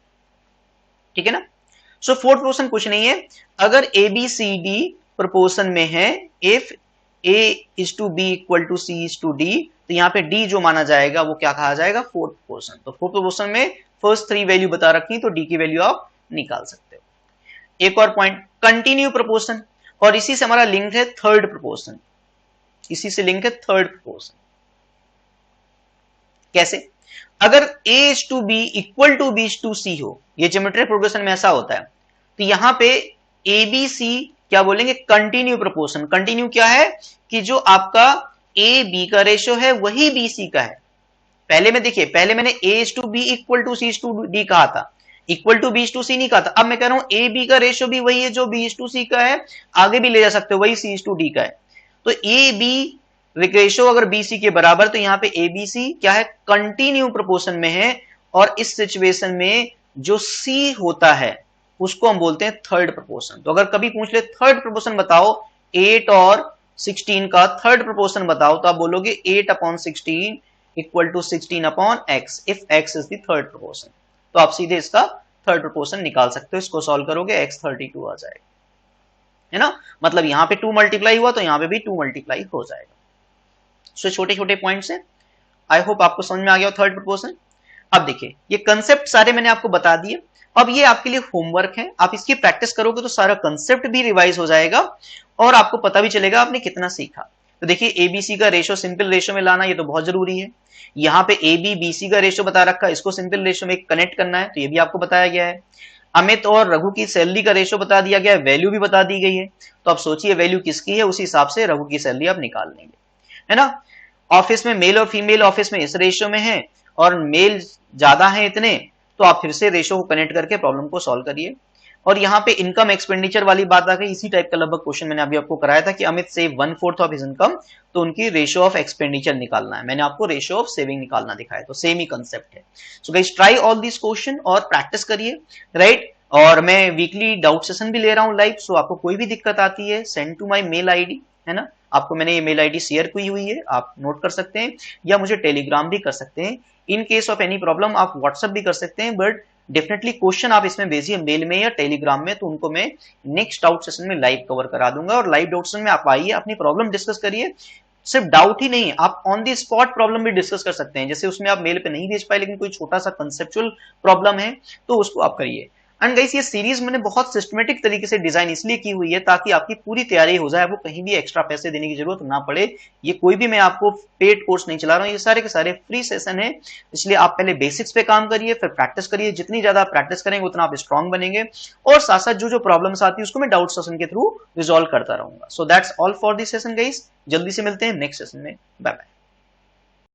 ठीक है ना। सो फोर्थ प्रोपोर्शन कुछ नहीं है, अगर ABCD प्रोपोर्शन में है, if A is to B equal to C is to D, तो यहाँ पे D जो माना जाएगा वो क्या कहा जाएगा, फोर्थ प्रोपोर्शन। तो फोर्थ प्रोपोर्शन में फर्स्ट 3 वैल्यू बता रखी, तो D की वैल्यू आप निकाल सकते हो। एक और पॉइंट, कंटिन्यू प्रोपोर्शन, और इसी से हमारा लिंक है थर्ड प्रोपोर्शन, इसी से लिंक है थर्ड प्रोपोर्शन। कैसे, अगर A is to B equal to B is to C हो, ये ज्योमेट्रिक प्रोग्रेशन में ऐसा होता है, तो यहां पे ABC क्या बोलेंगे, कंटिन्यू प्रोपोर्शन। कंटिन्यू क्या है कि जो आपका ए बी का रेशियो है वही बी सी का है। पहले में देखिए, पहले मैंने A is to B equal to C is to D कहा था, equal to B is to C नहीं कहा था। अब मैं कह रहा हूं ए बी का रेशियो भी वही है जो B is to C का है, आगे भी ले जा सकते हो, वही C is to D का है। तो ए बी रेशियो अगर बी सी के बराबर, तो यहां पे ए बी सी क्या है, कंटिन्यू प्रोपोर्शन में है। और इस सिचुएशन में जो C होता है उसको हम बोलते हैं थर्ड प्रोपोर्शन। तो अगर कभी पूछ ले थर्ड प्रोपोर्शन बताओ 8 और 16 का थर्ड प्रोपोर्शन बताओ, तो आप बोलोगे 8/16 equal to 16/x if x is the third proportion. तो आप सीधे इसका थर्ड प्रोपोर्शन निकाल सकते हो, इसको सॉल्व करोगे x 32 आ जाएगा, है ना। मतलब यहां पे 2 मल्टीप्लाई हुआ तो यहां पे भी 2 मल्टीप्लाई हो जाएगा। सो छोटे छोटे पॉइंट्स हैं, आई होप आपको समझ में आ गया थर्ड प्रोपोर्शन। अब देखिए ये कंसेप्ट सारे मैंने आपको बता दिए, अब ये आपके लिए होमवर्क है, आप इसकी प्रैक्टिस करोगे तो सारा कंसेप्ट भी रिवाइज हो जाएगा और आपको पता भी चलेगा आपने कितना सीखा। तो देखिए एबीसी का रेशियो सिंपल रेशियो में लाना ये तो बहुत जरूरी है। यहाँ पे ए बी बी सी का रेशियो बता रखा है, इसको सिंपल रेशियो में कनेक्ट करना है, तो ये भी आपको बताया गया है। अमित और रघु की सैलरी का रेशियो बता दिया गया है, वैल्यू भी बता दी गई है। तो आप सोचिए वैल्यू किसकी है, उसी हिसाब से रघु की सैलरी आप निकाल लेंगे, है ना। ऑफिस में मेल और फीमेल ऑफिस में इस रेशियो में है और मेल ज्यादा है इतने, तो आप फिर से रेशियो को कनेक्ट करके प्रॉब्लम को सॉल्व करिए। और यहाँ पे इनकम एक्सपेंडिचर वाली बात आ गई, इसी टाइप का लगभग क्वेश्चन मैंने अभी आपको कराया था कि Amit save 1/4 of his income, तो उनकी रेशियो ऑफ एक्सपेंडिचर निकालना है, मैंने आपको रेशियो ऑफ सेविंग निकालना दिखाया, तो सेम ही कंसेप्ट है। So guys try all this question और प्रैक्टिस करिए, राइट। और मैं वीकली डाउट सेशन भी ले रहा हूँ लाइव। सो आपको कोई भी दिक्कत आती है, send to my mail ID, है ना, आपको मैंने ये मेल आईडी शेयर की हुई है, आप नोट कर सकते हैं, या मुझे टेलीग्राम भी कर सकते हैं। In case of any problem आप व्हाट्सएप भी कर सकते हैं, बट डेफिनेटली क्वेश्चन आप इसमें भेजिए मेल में या टेलीग्राम में, तो उनको मैं नेक्स्ट डाउट सेशन में लाइव कवर करा दूंगा। और लाइव डाउट सेशन में आप आइए, अपनी प्रॉब्लम डिस्कस करिए। सिर्फ डाउट ही नहीं, आप ऑन दी स्पॉट प्रॉब्लम भी डिस्कस कर सकते हैं। जैसे उसमें आप मेल पे नहीं भेज पाए लेकिन कोई छोटा सा कंसेप्चुअल प्रॉब्लम है तो उसको आप करिए। एंड गाइस, ये सीरीज मैंने बहुत सिस्टमेटिक तरीके से डिजाइन इसलिए की हुई है ताकि आपकी पूरी तैयारी हो जाए, आपको कहीं भी एक्स्ट्रा पैसे देने की जरूरत ना पड़े। ये कोई भी मैं आपको पेड कोर्स नहीं चला रहा हूँ, ये सारे के सारे फ्री सेशन है। इसलिए आप पहले बेसिक्स पे काम करिए, फिर प्रैक्टिस करिए। जितनी ज्यादा आप प्रैक्टिस करेंगे उतना आप स्ट्रांग बनेंगे, और साथ साथ जो जो प्रॉब्लम्स आती है उसको मैं डाउट सेशन के थ्रू रिजॉल्व करता रहूंगा। So that's all for this session guys. जल्दी से मिलते हैं नेक्स्ट सेशन में। Bye bye.